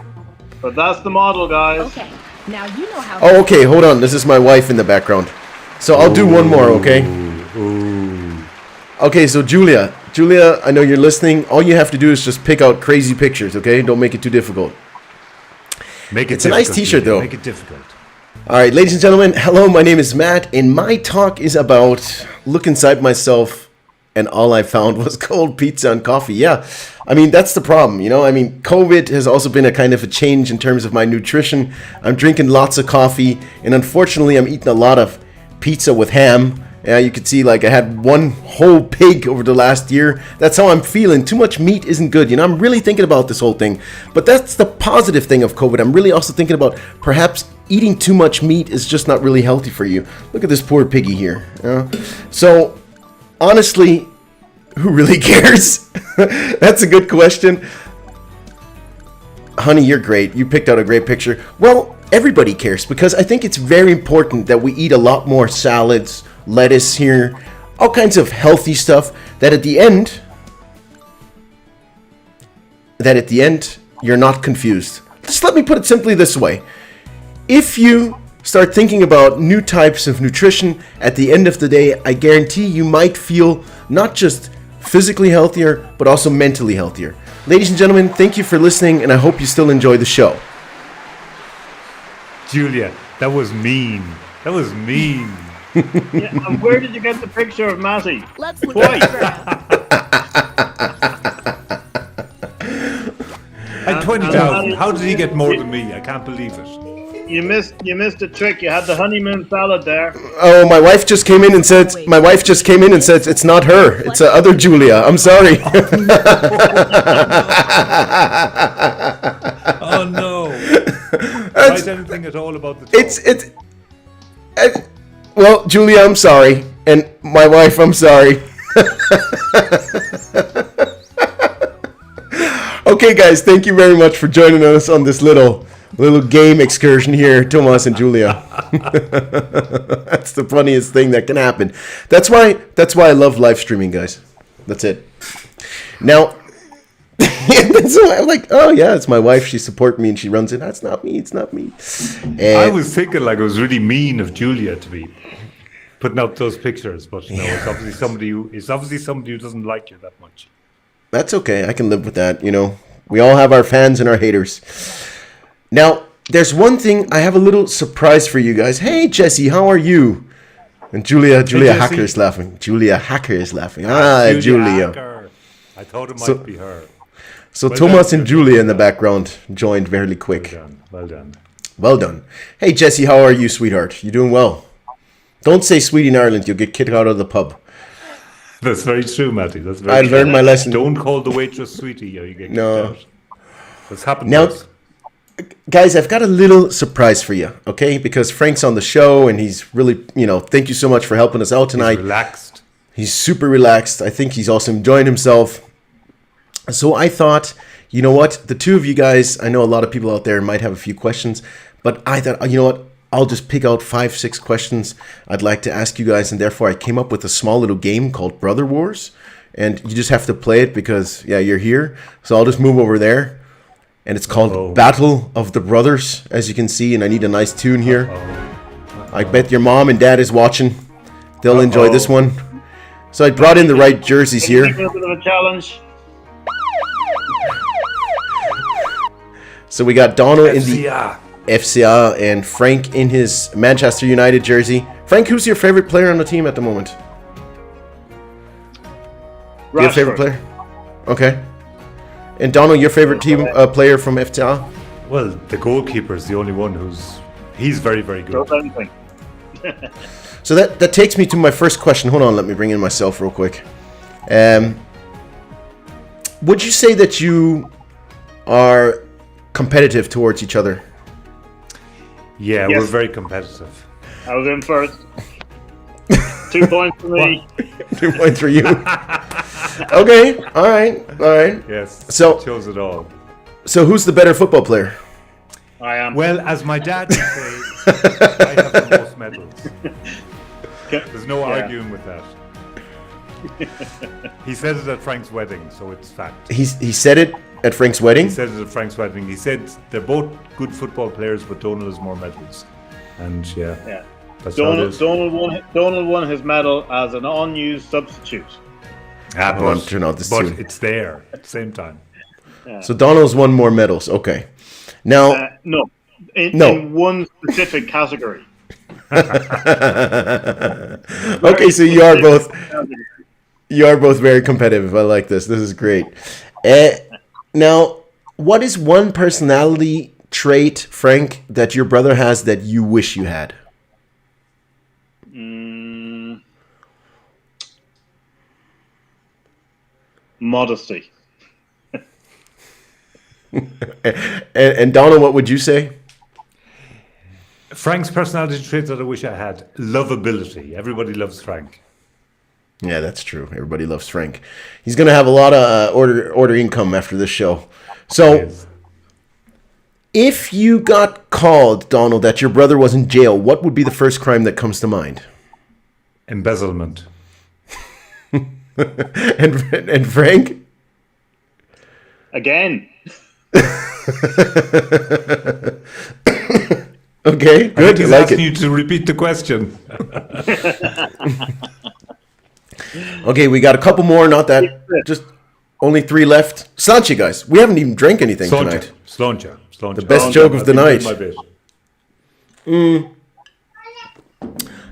But that's the model, guys. Okay, now you know how. Oh, okay. Hold on. This is my wife in the background. So I'll do one more, okay? Okay, so Julia, I know you're listening. All you have to do is just pick out crazy pictures, okay? Don't make it too difficult. Make it It's a nice difficult, t-shirt, Julia. though. Make it difficult. All right, ladies and gentlemen, hello, my name is Matt, and my talk is about look inside myself, and all I found was cold pizza and coffee. Yeah, I mean, that's the problem, you know? I mean, COVID has also been a kind of a change in terms of my nutrition. I'm drinking lots of coffee, and unfortunately, I'm eating a lot of pizza with ham. Yeah, you could see, like, I had one whole pig over the last year. That's how I'm feeling. Too much meat isn't good. You know, I'm really thinking about this whole thing. But that's the positive thing of COVID. I'm really also thinking about perhaps eating too much meat is just not really healthy for you. Look at this poor piggy here. So, honestly, who really cares? That's a good question. Honey, you're great. You picked out a great picture. Well, everybody cares because I think it's very important that we eat a lot more salads, lettuce here, all kinds of healthy stuff that at the end you're not confused. Just let me put it simply this way. If you start thinking about new types of nutrition at the end of the day, I guarantee you might feel not just physically healthier, but also mentally healthier. Ladies and gentlemen, thank you for listening, and I hope you still enjoy the show. Julia, that was mean. That was mean. Yeah, and where did you get the picture of Matty? Let's look at the graph. At 20,000. How did he get more than me? I can't believe it. You missed a trick. You had the honeymoon salad there. Oh, my wife just came in and said it's not her. It's other Julia. I'm sorry. Oh no. Write anything at all about the talk. Well, Julia, I'm sorry. And my wife, I'm sorry. Okay, guys, thank you very much for joining us on this little game excursion here, Thomas and Julia. That's the funniest thing that can happen. That's why I love live streaming, guys. That's it. Now, so I'm like, oh yeah, it's my wife. She supports me and she runs it. That's not me. It's not me. I was thinking like it was really mean of Julia to be putting up those pictures, but no, it's obviously somebody who doesn't like you that much. That's okay. I can live with that. You know, we all have our fans and our haters. Now, there's one thing. I have a little surprise for you guys. Hey, Jesse, how are you? And Julia Hacker is laughing. Julia Hacker is laughing. Julia. Hacker. I thought it might be her. So well Thomas and Julia in the background joined very quick. Well done. Hey, Jesse, how are you, sweetheart? You doing well? Don't say sweetie in Ireland. You'll get kicked out of the pub. That's very true, Matty. That's very I true. learned my lesson. Don't call the waitress sweetie or you get kicked out. What's happened now, to us? Guys, I've got a little surprise for you, okay? Because Frank's on the show and he's really, thank you so much for helping us out tonight. He's relaxed. He's super relaxed. I think he's also enjoying himself. So I thought, you know what? The two of you guys, I know a lot of people out there might have a few questions, but I thought, you know what? I'll just pick out 5-6 questions I'd like to ask you guys, and therefore I came up with a small little game called Brother Wars, and you just have to play it because, yeah, you're here. So I'll just move over there, and it's called Battle of the Brothers, as you can see, and I need a nice tune here. I bet your mom and dad is watching. They'll enjoy this one. So I brought in the right jerseys here. A bit of a challenge. So we got Donald in the FCA and Frank in his Manchester United jersey. Frank, who's your favorite player on the team at the moment? Rashford. Your favorite player? Okay. And Donald, your favorite team player from FCA? Well, the goalkeeper is the only one he's very, very good. So that takes me to my first question. Hold on, let me bring in myself real quick. Would you say that you are competitive towards each other? Yeah, Yes. we're very competitive. I was in first. 2 points for me. 2 points for you. Okay, all right. Yes, So- it shows it all. So who's the better football player? I am. Well, as my dad would say, I have the most medals. There's no arguing with that. He said it at Frank's wedding, so it's fact. He said it at Frank's wedding? He said it at Frank's wedding. He said they're both good football players, but Donal has more medals. And Yeah. that's how it is. Donald won his medal as an unused substitute. I want to turn out this but too. it's there at the same time. So Donald's won more medals. Okay. Now, No. No. In one specific category. okay, so you are both very competitive. I like this. This is great. Now, what is one personality trait, Frank, that your brother has that you wish you had? Modesty. And Donald, what would you say? Frank's personality traits that I wish I had. Lovability. Everybody loves Frank. Yeah, that's true. Everybody loves Frank. He's going to have a lot of order income after this show. So, Yes. if you got called, Donald, that your brother was in jail, what would be the first crime that comes to mind? Embezzlement. And Frank? Again. Okay, good. I He's like asking it. you to repeat the question. Okay, we got a couple more. Not that. Just only 3 left. Sláinte, guys. We haven't even drank anything tonight. Sláinte. The best joke of the night. My bit.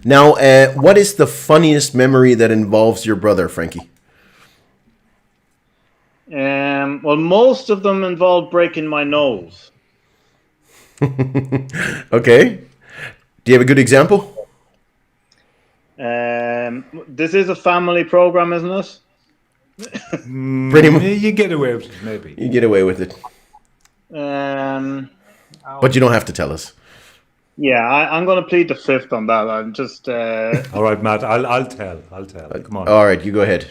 Now, what is the funniest memory that involves your brother, Frankie? Well, most of them involved breaking my nose. Okay. Do you have a good example? This is a family program, isn't it? Pretty much. You get away with it, maybe. You get away with it. Um, But you don't have to tell us. Yeah, I'm going to plead the fifth on that. I'm just. All right, Matt, I'll tell. Come on. All right, you go ahead.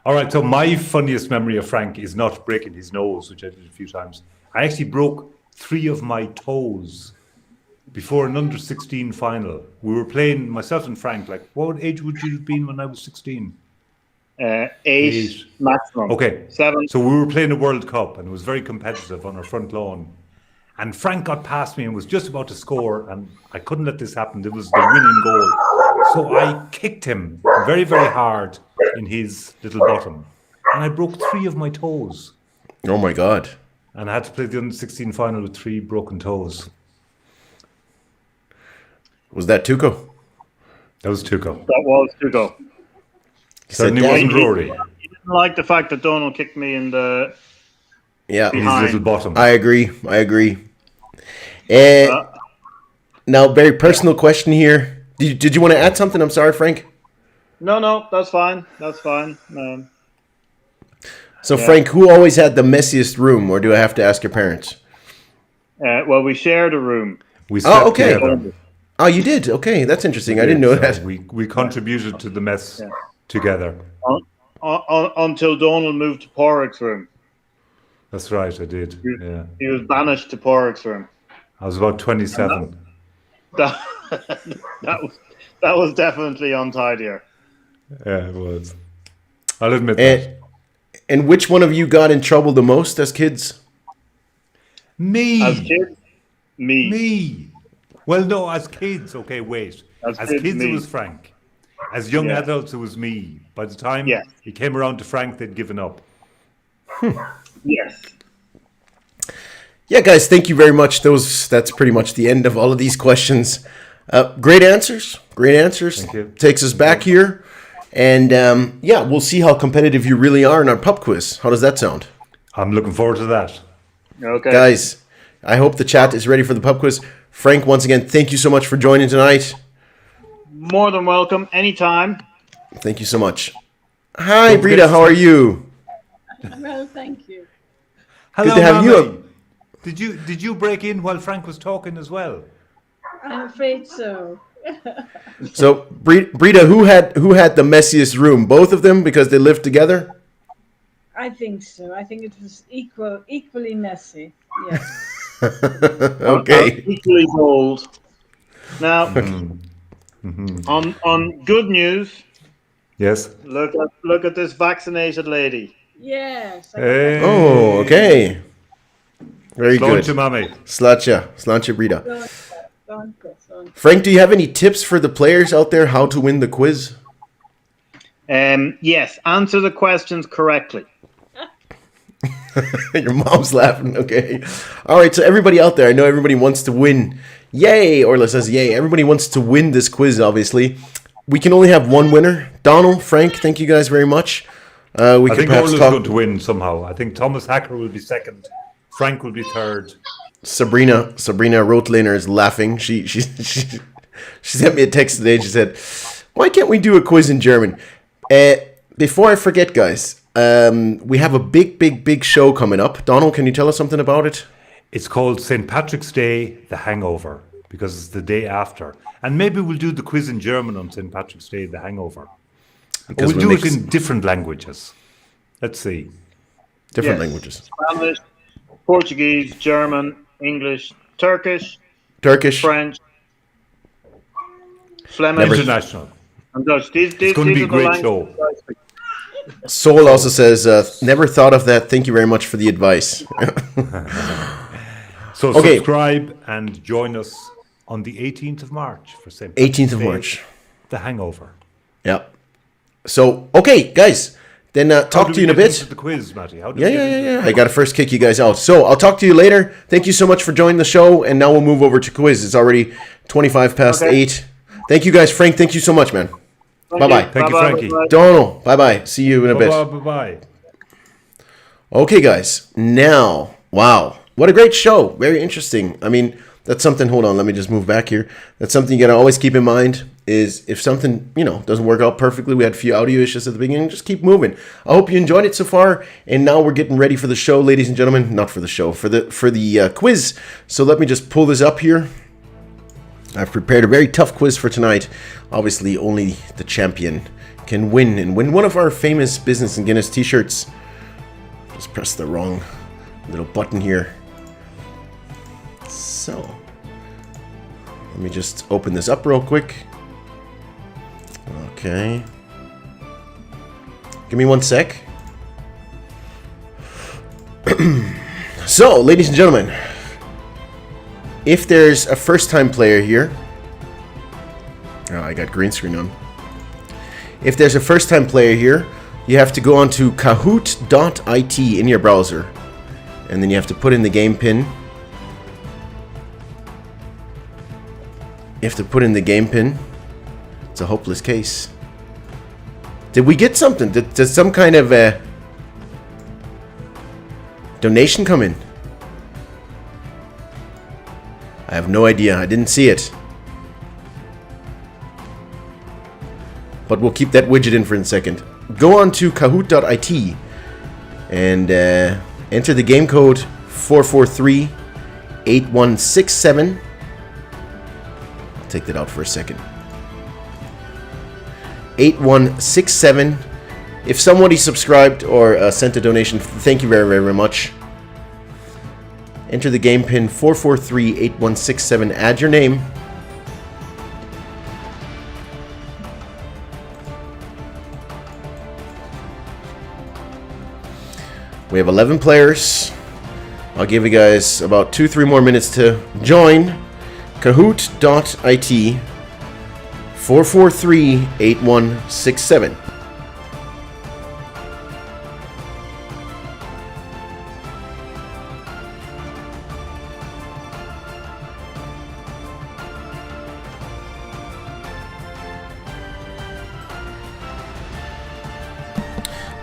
All right, so my funniest memory of Frank is not breaking his nose, which I did a few times. I actually broke 3 of my toes before an under-16 final. We were playing, myself and Frank, like, what age would you have been when I was 16? 8 maximum. Okay. 7. So we were playing a World Cup, and it was very competitive on our front lawn. And Frank got past me and was just about to score, and I couldn't let this happen. It was the winning goal. So I kicked him very, very hard in his little bottom. And I broke 3 of my toes. Oh my God. And I had to play the under-16 final with 3 broken toes. Was that Tuco? That was Tuco. That was Tuco. Certainly wasn't Rory. He didn't like the fact that Donal kicked me in the. Yeah, His little bottom. I agree. Now, very personal question here. Did you want to add something? I'm sorry, Frank. No, that's fine. So, Frank, who always had the messiest room, or do I have to ask your parents? Well, we shared a room. We slept okay. together. Oh, you did? Okay, that's interesting. I didn't know that. We contributed to the mess together. Until Donal moved to Porrick's room. That's right, I did. He was banished to Porrick's room. I was about 27. That was definitely untidier. Yeah, it was. I'll admit that. And which one of you got in trouble the most as kids? Me. As kids? Me. Well, no, as kids. Okay, wait. As kids it was Frank. As young adults, it was me. By the time it came around to Frank, they'd given up. Yes. Yeah, guys, thank you very much. That's pretty much the end of all of these questions. Great answers. Thank you. Takes us back here. And we'll see how competitive you really are in our pub quiz. How does that sound? I'm looking forward to that. Okay. Guys, I hope the chat is ready for the pub quiz. Frank, once again, thank you so much for joining tonight. More than welcome. Anytime. Thank you so much. Hi, Brita, how are you? Well, thank you. Hello, Good to have you up. Did you break in while Frank was talking as well? I'm afraid so. So, Brita, who had the messiest room? Both of them because they lived together? I think so. I think it was equally messy. Yes. Okay. Equally bold. Now, on good news. Yes. Look at this vaccinated lady. Yes. Hey. Oh, okay. Very good. Slánte, mami. Slánte, Brita. Danke. Frank, do you have any tips for the players out there how to win the quiz? Yes, answer the questions correctly. Your mom's laughing. Okay. All right. So everybody out there, I know everybody wants to win. Yay! Orla says yay. Everybody wants to win this quiz, obviously. We can only have one winner. Donal, Frank, thank you guys very much. I think Orla's going to win somehow. I think Thomas Hacker will be second. Frank will be third. Sabrina Rotlaner is laughing. She sent me a text today. She said, "Why can't we do a quiz in German?" Before I forget, guys, we have a big show coming up. Donal, can you tell us something about it? It's called St. Patrick's Day, The Hangover, because it's the day after. And maybe we'll do the quiz in German on St. Patrick's Day, The Hangover. We'll do it in different languages. Let's see. Different languages. Spanish, Portuguese, German, English, Turkish, French, Flemish, International. and Dutch. It's going to be a great show. Sol also says, never thought of that. Thank you very much for the advice. So subscribe and join us on the 18th of March for St. Patrick's 18th of Day, March. The Hangover. Yeah. So, okay, guys. Then talk to you in a bit. The quiz, Matty. Yeah. I got to first kick you guys out. So I'll talk to you later. Thank you so much for joining the show. And now we'll move over to quiz. It's already 25 past 8. Thank you guys. Frank, thank you so much, man. Bye-bye. Thank you, Frankie. Donal, bye-bye. See you in a bit. Bye-bye. Okay, guys. Now, wow. What a great show. Very interesting. I mean, that's something, hold on, let me just move back here. That's something you got to always keep in mind is if something, doesn't work out perfectly, we had a few audio issues at the beginning, just keep moving. I hope you enjoyed it so far. And now we're getting ready for the show, ladies and gentlemen. Not for the show, for the quiz. So let me just pull this up here. I've prepared a very tough quiz for tonight. Obviously, only the champion can win and win one of our famous Business and Guinness t-shirts. Just press the wrong little button here. So, let me just open this up real quick. Okay. Give me 1 sec. So, ladies and gentlemen, if there's a first-time player here... Oh, I got green screen on. If there's a first-time player here, you have to go on to kahoot.it in your browser. And then you have to put in the game pin. You have to put in the game pin. It's a hopeless case. Did we get something? Did some kind of donation come in? I have no idea. I didn't see it. But we'll keep that widget in for a second. Go on to kahoot.it and enter the game code 443-8167. I'll take that out for a second. 8167. If somebody subscribed or sent a donation, thank you very, very much. Enter the game pin 443-8167. Add your name. We have 11 players. I'll give you guys about 2-3 more minutes to join. Kahoot.it 443-8167.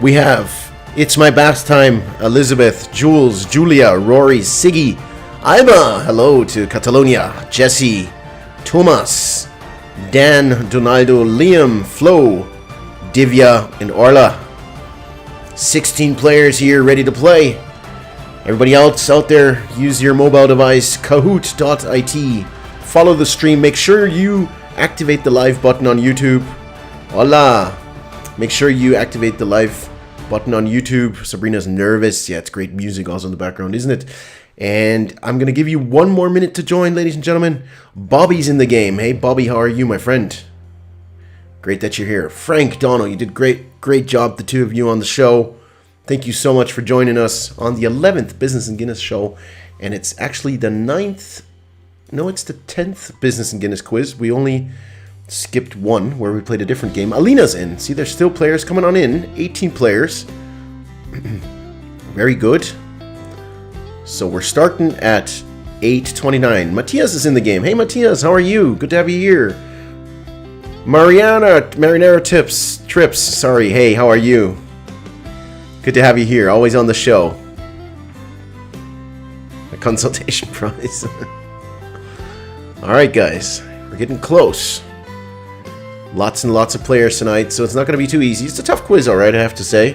We have It's My Bath Time, Elizabeth, Jules, Julia, Rory, Siggy, Alba, hello to Catalonia, Jesse, Thomas, Dan, Donaldo, Liam, Flo, Divya, and Orla. 16 players here ready to play. Everybody else out there, use your mobile device, kahoot.it. Follow the stream. Make sure you activate the live button on YouTube. Hola. Make sure you activate the live button on YouTube. Sabrina's nervous. Yeah, it's great music also in the background, isn't it? And I'm going to give you 1 more minute to join, ladies and gentlemen. Bobby's in the game. Hey, Bobby, how are you, my friend? Great that you're here. Frank, Donal, you did great job, the two of you on the show. Thank you so much for joining us on the 11th Business and Guinness show. And it's actually the 9th, no, it's the 10th Business and Guinness quiz. We only skipped one where we played a different game. Alina's in. See, there's still players coming on in. 18 players. Very good. So we're starting at 8:29. Matthias is in the game. Hey, Matthias, how are you? Good to have you here. Marinara Trips. Sorry. Hey, how are you? Good to have you here. Always on the show. A consultation prize. All right, guys. We're getting close. Lots and lots of players tonight, so it's not going to be too easy. It's a tough quiz, all right, I have to say.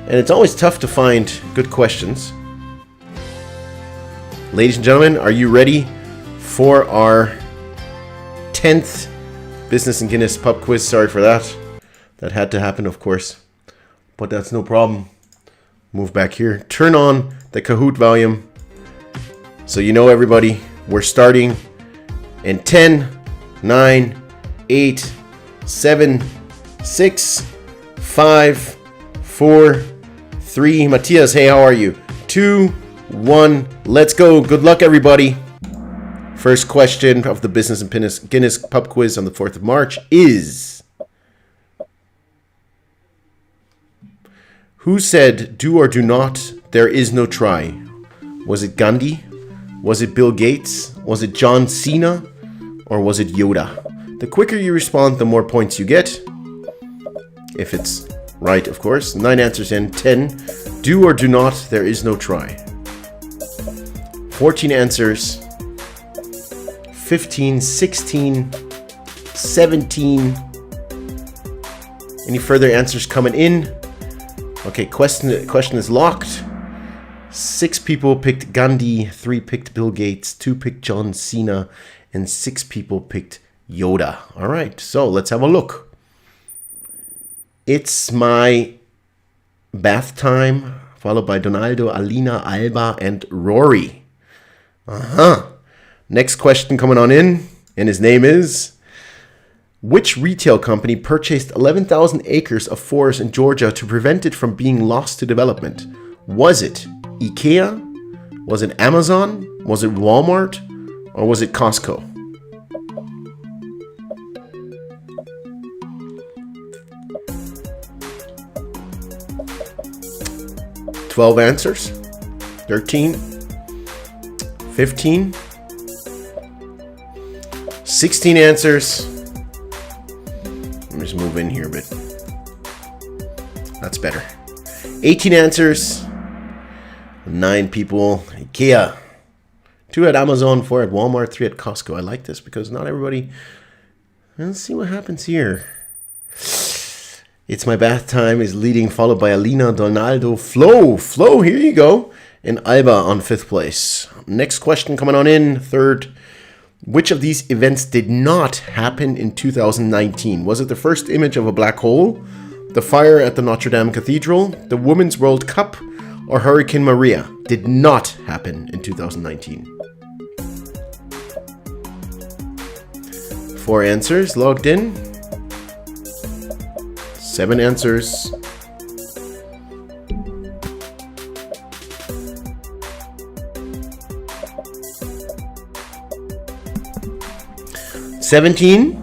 And it's always tough to find good questions. Ladies and gentlemen, are you ready for our 10th Business and Guinness pub quiz? Sorry for that. That had to happen, of course. But that's no problem. Move back here. Turn on the Kahoot volume. So you know, everybody, we're starting in 10, 9, 8, 7, 6, 5, 4, 3. Matthias, hey, how are you? 2, 1. Let's go. Good luck, everybody. First question of the Business and Guinness pub quiz on the 4th of March is: who said, "Do or do not, there is no try"? Was it Gandhi? Was it Bill Gates? Was it John Cena? Or was it Yoda? The quicker you respond, the more points you get. If it's right, of course. 9 answers in. 10. Do or do not, there is no try. 14 answers. 15, 16, 17. Any further answers coming in? Okay, question is locked. 6 people picked Gandhi, 3 picked Bill Gates, 2 picked John Cena, and 6 people picked Yoda. All right, so let's have a look. It's my bath time, followed by Donaldo, Alina, Alba, and Rory. Next question coming on in, and his name is: which retail company purchased 11,000 acres of forest in Georgia to prevent it from being lost to development? Was it IKEA? Was it Amazon? Was it Walmart? Or was it Costco? 12 answers. 13. 15. 16 answers. Let me just move in here a bit. That's better. 18 answers. 9 people. IKEA. 2 at Amazon, 4 at Walmart, 3 at Costco. I like this because not everybody... Let's see what happens here. It's my bath time is leading, followed by Alina, Donaldo, Flo, here you go. And Alba on 5th place. Next question coming on in, 3rd. Which of these events did not happen in 2019? Was it the first image of a black hole, the fire at the Notre Dame Cathedral, the Women's World Cup, or Hurricane Maria? Did not happen in 2019. 4 answers logged in. 7 answers. $17.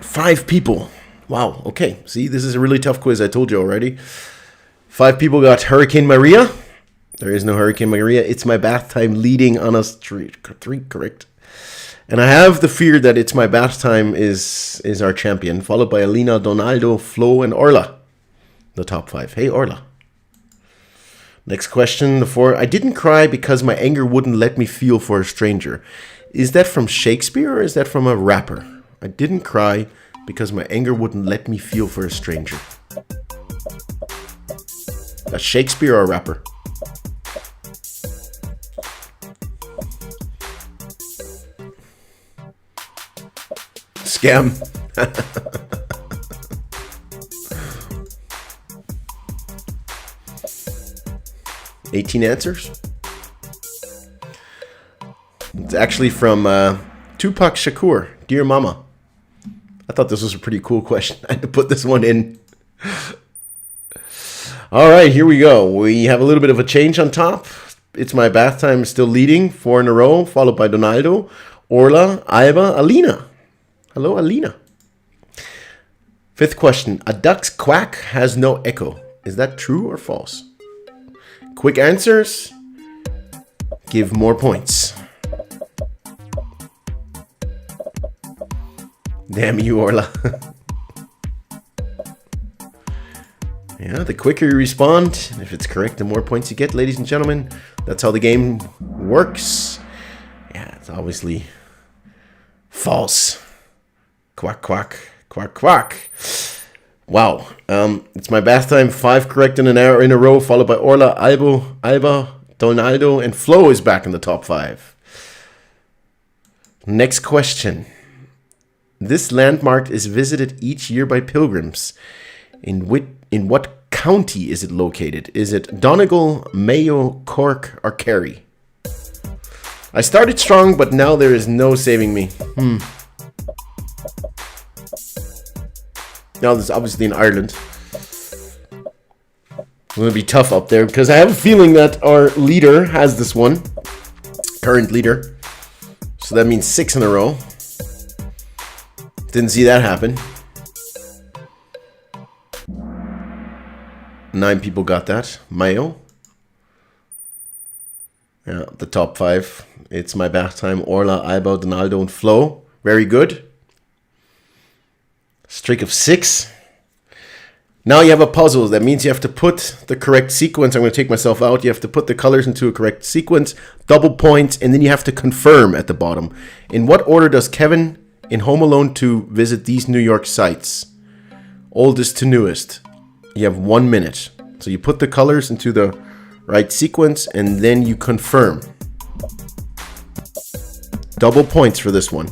5 people. Wow. Okay. See, this is a really tough quiz. I told you already. 5 people got Hurricane Maria. There is no Hurricane Maria. It's my bath time leading on us 3 correct. And I have the fear that It's My Bath Time is our champion, followed by Alina, Donaldo, Flo, and Orla. The top 5. Hey, Orla. Next question, the 4. I didn't cry because my anger wouldn't let me feel for a stranger. Is that from Shakespeare or is that from a rapper? I didn't cry because my anger wouldn't let me feel for a stranger. That's Shakespeare or a rapper? Scam. 18 answers. It's actually from Tupac Shakur, Dear Mama. I thought this was a pretty cool question. I had to put this one in. All right, here we go. We have a little bit of a change on top. It's My Bath Time still leading, 4 in a row, followed by Donaldo, Orla, Alba, Alina. Hello, Alina. 5th question. A duck's quack has no echo. Is that true or false? Quick answers. Give more points. Damn you, Orla. Yeah, the quicker you respond, and if it's correct, the more points you get, ladies and gentlemen. That's how the game works. Yeah, it's obviously false. Quack, quack, quack, quack. Wow. It's My Bath Time. 5 correct in an hour in a row, followed by Orla, Alba, Donaldo, and Flo is back in the top 5. Next question. This landmark is visited each year by pilgrims. In what county is it located? Is it Donegal, Mayo, Cork, or Kerry? I started strong, but now there is no saving me. Now this is obviously in Ireland. It's going to be tough up there because I have a feeling that our leader has this one. Current leader. So that means 6 in a row. Didn't see that happen. 9 people got that. Mayo. Yeah, the top 5. It's My Bath Time. Orla, Alba, Donaldo, and Flo. Very good. Streak of 6. Now you have a puzzle. That means you have to put the correct sequence. I'm going to take myself out. You have to put the colors into a correct sequence. Double points. And then you have to confirm at the bottom. In what order does Kevin in Home Alone 2 visit these New York sites? Oldest to newest. You have 1 minute. So you put the colors into the right sequence, and then you confirm. Double points for this one.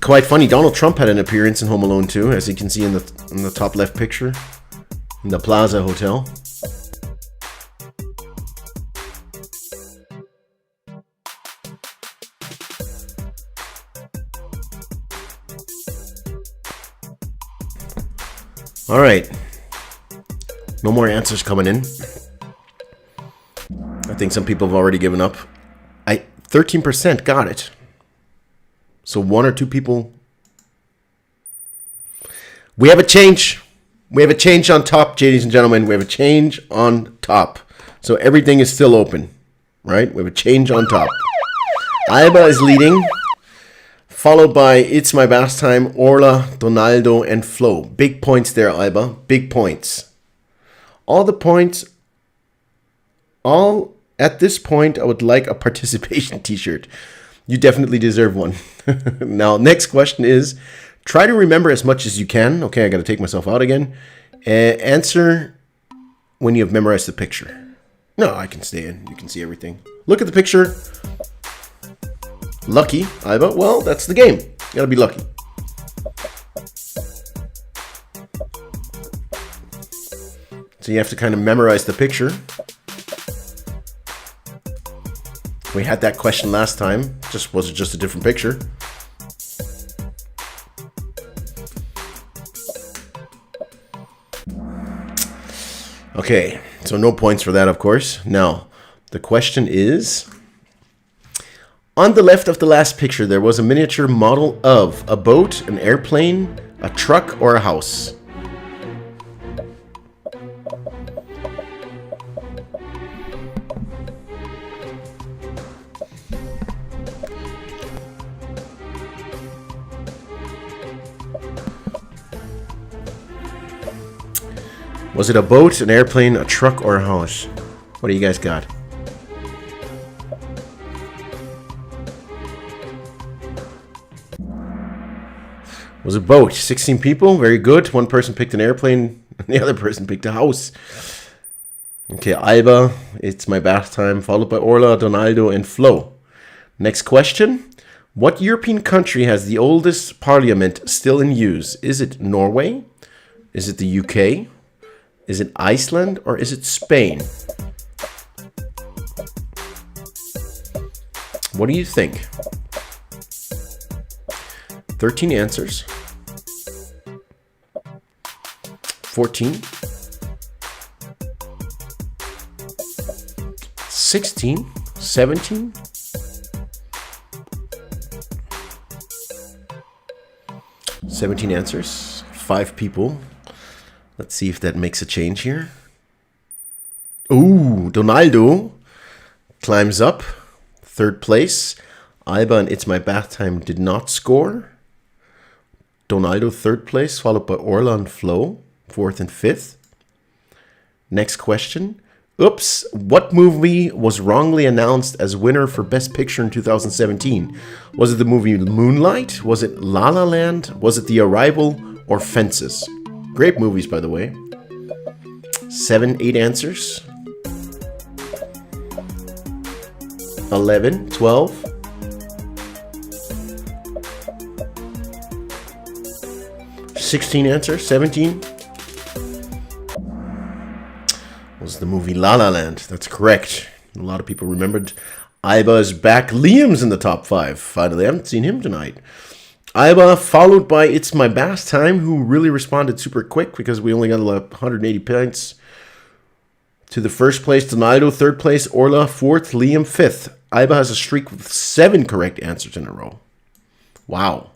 Quite funny, Donald Trump had an appearance in Home Alone 2, as you can see in the top left picture, in the Plaza Hotel. All right, no more answers coming in. I think some people have already given up. 13% got it. So 1 or 2 people. We have a change. We have a change on top, ladies and gentlemen. We have a change on top. So everything is still open, right? We have a change on top. Alba is leading, followed by It's My Bath Time, Orla, Donaldo, and Flo. Big points there, Alba. Big points. All the points. All at this point, I would like a participation t-shirt. You definitely deserve one. Now, next question is, try to remember as much as you can. Okay, I got to take myself out again. Answer when you have memorized the picture. No, I can stay in. You can see everything. Look at the picture. Lucky, Alba. Well, that's the game. You got to be lucky. So you have to kind of memorize the picture. We had that question last time. Was it just a different picture? Okay, so no points for that, of course. Now, the question is, on the left of the last picture, there was a miniature model of a boat, an airplane, a truck, or a house. Was it a boat, an airplane, a truck, or a house? What do you guys got? Was a boat. 16 people. Very good. One person picked an airplane, and the other person picked a house. Okay, Alba, It's My Bath Time, followed by Orla, Donaldo, and Flo. Next question. What European country has the oldest parliament still in use? Is it Norway? Is it the UK? Is it Iceland or is it Spain? What do you think? 13 answers. 14. 16. 17. 17 answers. 5 people. Let's see if that makes a change here. Ooh, Donaldo climbs up. 3rd place. Alba and It's My Bath Time did not score. Donaldo 3rd place, followed by Orla and Flo, 4th and 5th. Next question. Oops, what movie was wrongly announced as winner for Best Picture in 2017? Was it the movie Moonlight? Was it La La Land? Was it The Arrival or Fences? Great movies, by the way. 7, 8 answers. 11, 12. 16 answers. 17. Was the movie La La Land. That's correct. A lot of people remembered. Alba's back. Liam's in the top 5. Finally, I haven't seen him tonight. Alba, followed by It's My Bath Time, who really responded super quick because we only got 180 points. To the 1st place, Donaldo, 3rd place, Orla, 4th, Liam, 5th. Alba has a streak with 7 correct answers in a row. Wow.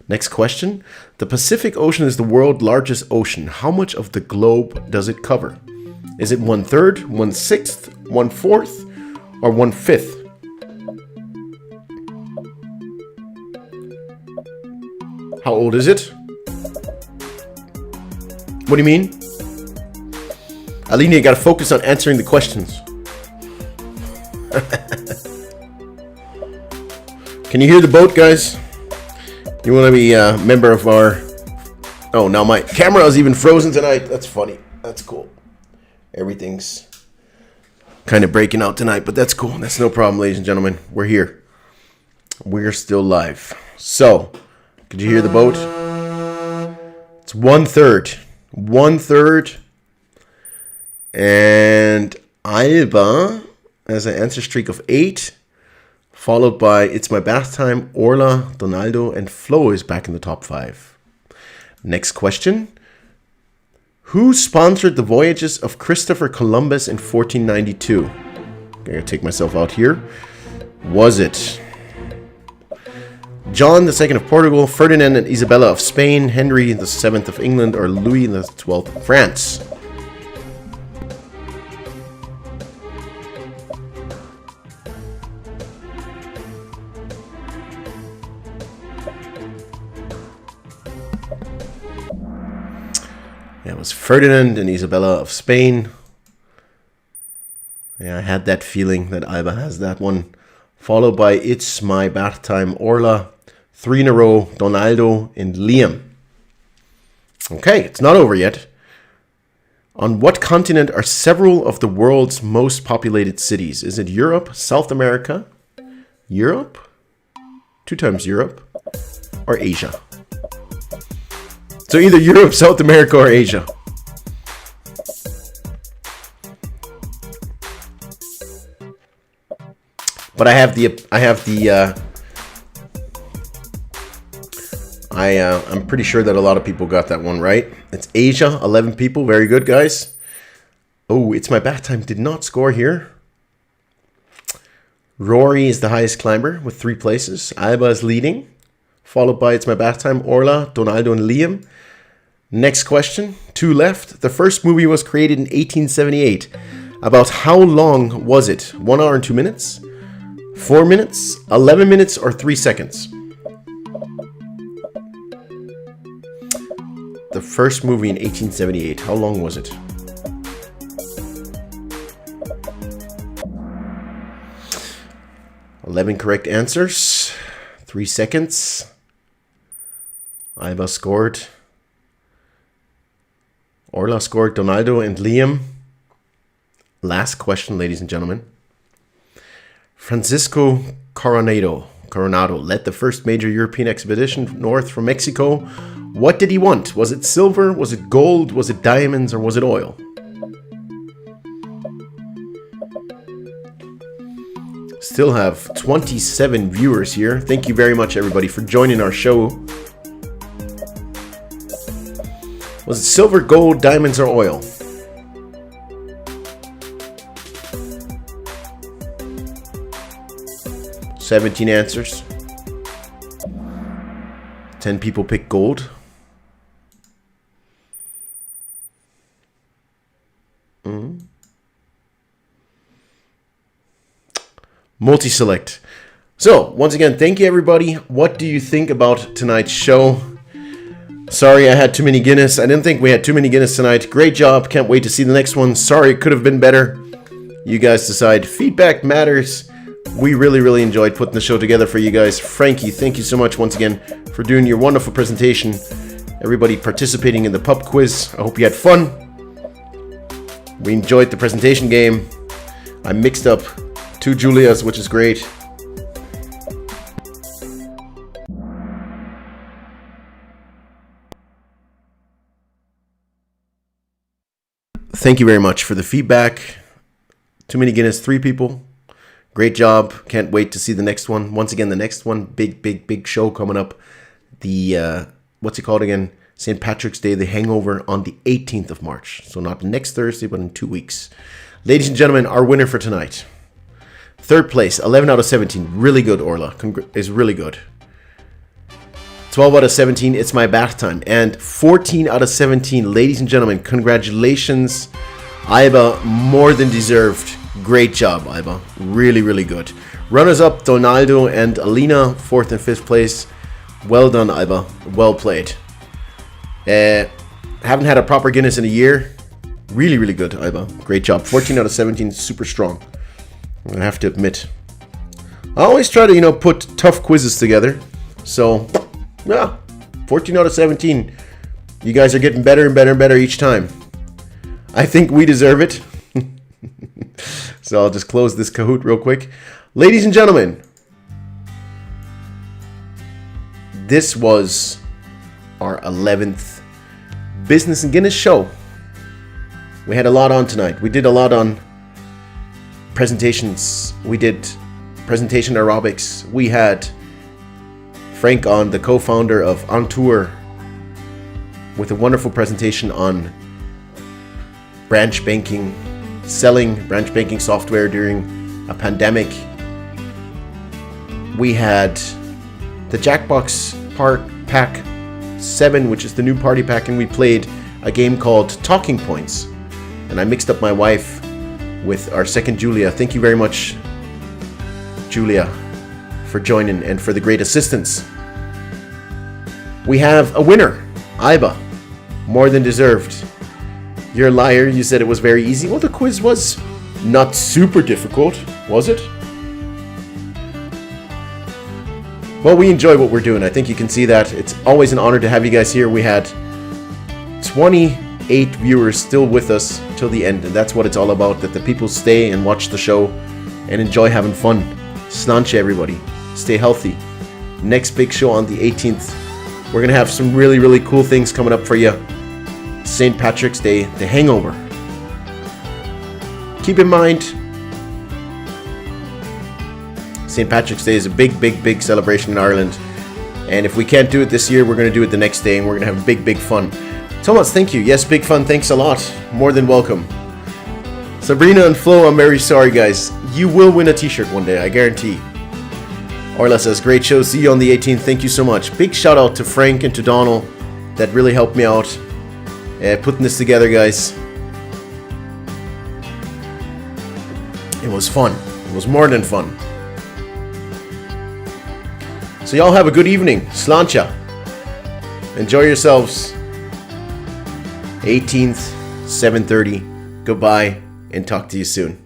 Next question. The Pacific Ocean is the world's largest ocean. How much of the globe does it cover? Is it 1/3, 1/6, 1/4, or 1/5? How old is it? What do you mean? Alina, you gotta focus on answering the questions. Can you hear the boat, guys? You want to be a member of our... Oh, now my camera is even frozen tonight. That's funny. That's cool. Everything's kind of breaking out tonight, but that's cool. That's no problem, ladies and gentlemen. We're here. We're still live. So, could you hear the boat? It's 1/3. 1/3. And Alba has an answer streak of 8. Followed by It's My Bath Time, Orla, Donaldo, and Flo is back in the top 5. Next question. Who sponsored the voyages of Christopher Columbus in 1492? I'm going to take myself out here. Was it John II of Portugal, Ferdinand and Isabella of Spain, Henry VII of England, or Louis XII of France? It was Ferdinand and Isabella of Spain. Yeah, I had that feeling that Alba has that one. Followed by It's My Bath Time, Orla. 3 in a row, Donaldo and Liam. Okay, it's not over yet. On what continent are several of the world's most populated cities? Is it Europe, South America, Europe, 2 times Europe, or Asia? So either Europe, South America, or Asia. But I'm pretty sure that a lot of people got that one right. It's Asia, 11 people. Very good, guys. Oh, It's My Bath Time did not score here. Rory is the highest climber with 3 places. Alba is leading, followed by It's My Bath Time, Orla, Donaldo, and Liam. Next question, 2 left. The first movie was created in 1878. About how long was it? 1 hour and 2 minutes? 4 minutes? 11 minutes? Or 3 seconds? The first movie in 1878. How long was it? Eleven correct answers. 3 seconds. Alba scored. Orla scored, Donaldo and Liam. Last question, ladies and gentlemen. Francisco Coronado led the first major European expedition north from Mexico. What did he want? Was it silver? Was it gold? Was it diamonds? Or was it oil? Still have 27 viewers here. Thank you very much, everybody, for joining our show. Was it silver, gold, diamonds, or oil? "17 answers. 10 people pick gold. Multi-select. So, once again, thank you, everybody. What do you think about tonight's show? Sorry I had too many Guinness. I didn't think we had too many Guinness tonight. Great job. Can't wait to see the next one. Sorry it could have been better. You guys decide. Feedback matters. We really enjoyed putting the show together for you guys. Frankie, thank you so much once again for doing your wonderful presentation. Everybody participating in the pub quiz. I hope you had fun. We enjoyed the presentation game. I mixed up 2 Julias, which is great. Thank you very much for the feedback. Too many Guinness, 3 people. Great job. Can't wait to see the next one. Once again, the next one, big show coming up. The, what's it called again? St. Patrick's Day, the Hangover, on the 18th of March. So not next Thursday, but in 2 weeks. Ladies and gentlemen, our winner for tonight. 3rd place, 11 out of 17. Really good, Orla. Is really good. 12 out of 17, It's My Bath Time. And 14 out of 17, ladies and gentlemen, congratulations. Alba, more than deserved. Great job, Alba. Really good. Runners-up, Donaldo and Alina, 4th and 5th place. Well done, Alba. Well played. Haven't had a proper Guinness in a year. Really, really good, Iba. Great job. 14 out of 17, super strong. I'm going to have to admit. I always try to, put tough quizzes together. So, yeah, 14 out of 17. You guys are getting better and better and better each time. I think we deserve it. So I'll just close this Kahoot real quick. Ladies and gentlemen, this was our 11th Business and Guinness show. We had a lot on tonight. We did a lot on presentations. We did presentation aerobics. We had Frank on, the co-founder of On Tour, with a wonderful presentation on branch banking, selling branch banking software during a pandemic. We had the Jackbox Pack 7, which is the new party pack, and we played a game called Talking Points. And I mixed up my wife with our second Julia. Thank you very much, Julia, for joining and for the great assistance. We have a winner, Iba. More than deserved. You're a liar. You said it was very easy. Well, the quiz was not super difficult, was it? Well, we enjoy what we're doing. I think you can see that. It's always an honor to have you guys here. We had 28 viewers still with us till the end, and that's what it's all about, that the people stay and watch the show and enjoy having fun. Sláinte, everybody. Stay healthy. Next big show on the 18th. We're going to have some really, really cool things coming up for you. St. Patrick's Day, the hangover. Keep in mind, St. Patrick's Day is a big, big, big celebration in Ireland. And if we can't do it this year, we're going to do it the next day, and we're going to have big, big fun. Thomas, thank you. Yes, big fun. Thanks a lot. More than welcome. Sabrina and Flo, I'm very sorry, guys. You will win a t-shirt one day, I guarantee. Orla says, great show. See you on the 18th. Thank you so much. Big shout out to Frank and to Donal. That really helped me out putting this together, guys. It was fun. It was more than fun. So y'all have a good evening. Sláinte. Enjoy yourselves. 18th, 7:30. Goodbye, and talk to you soon.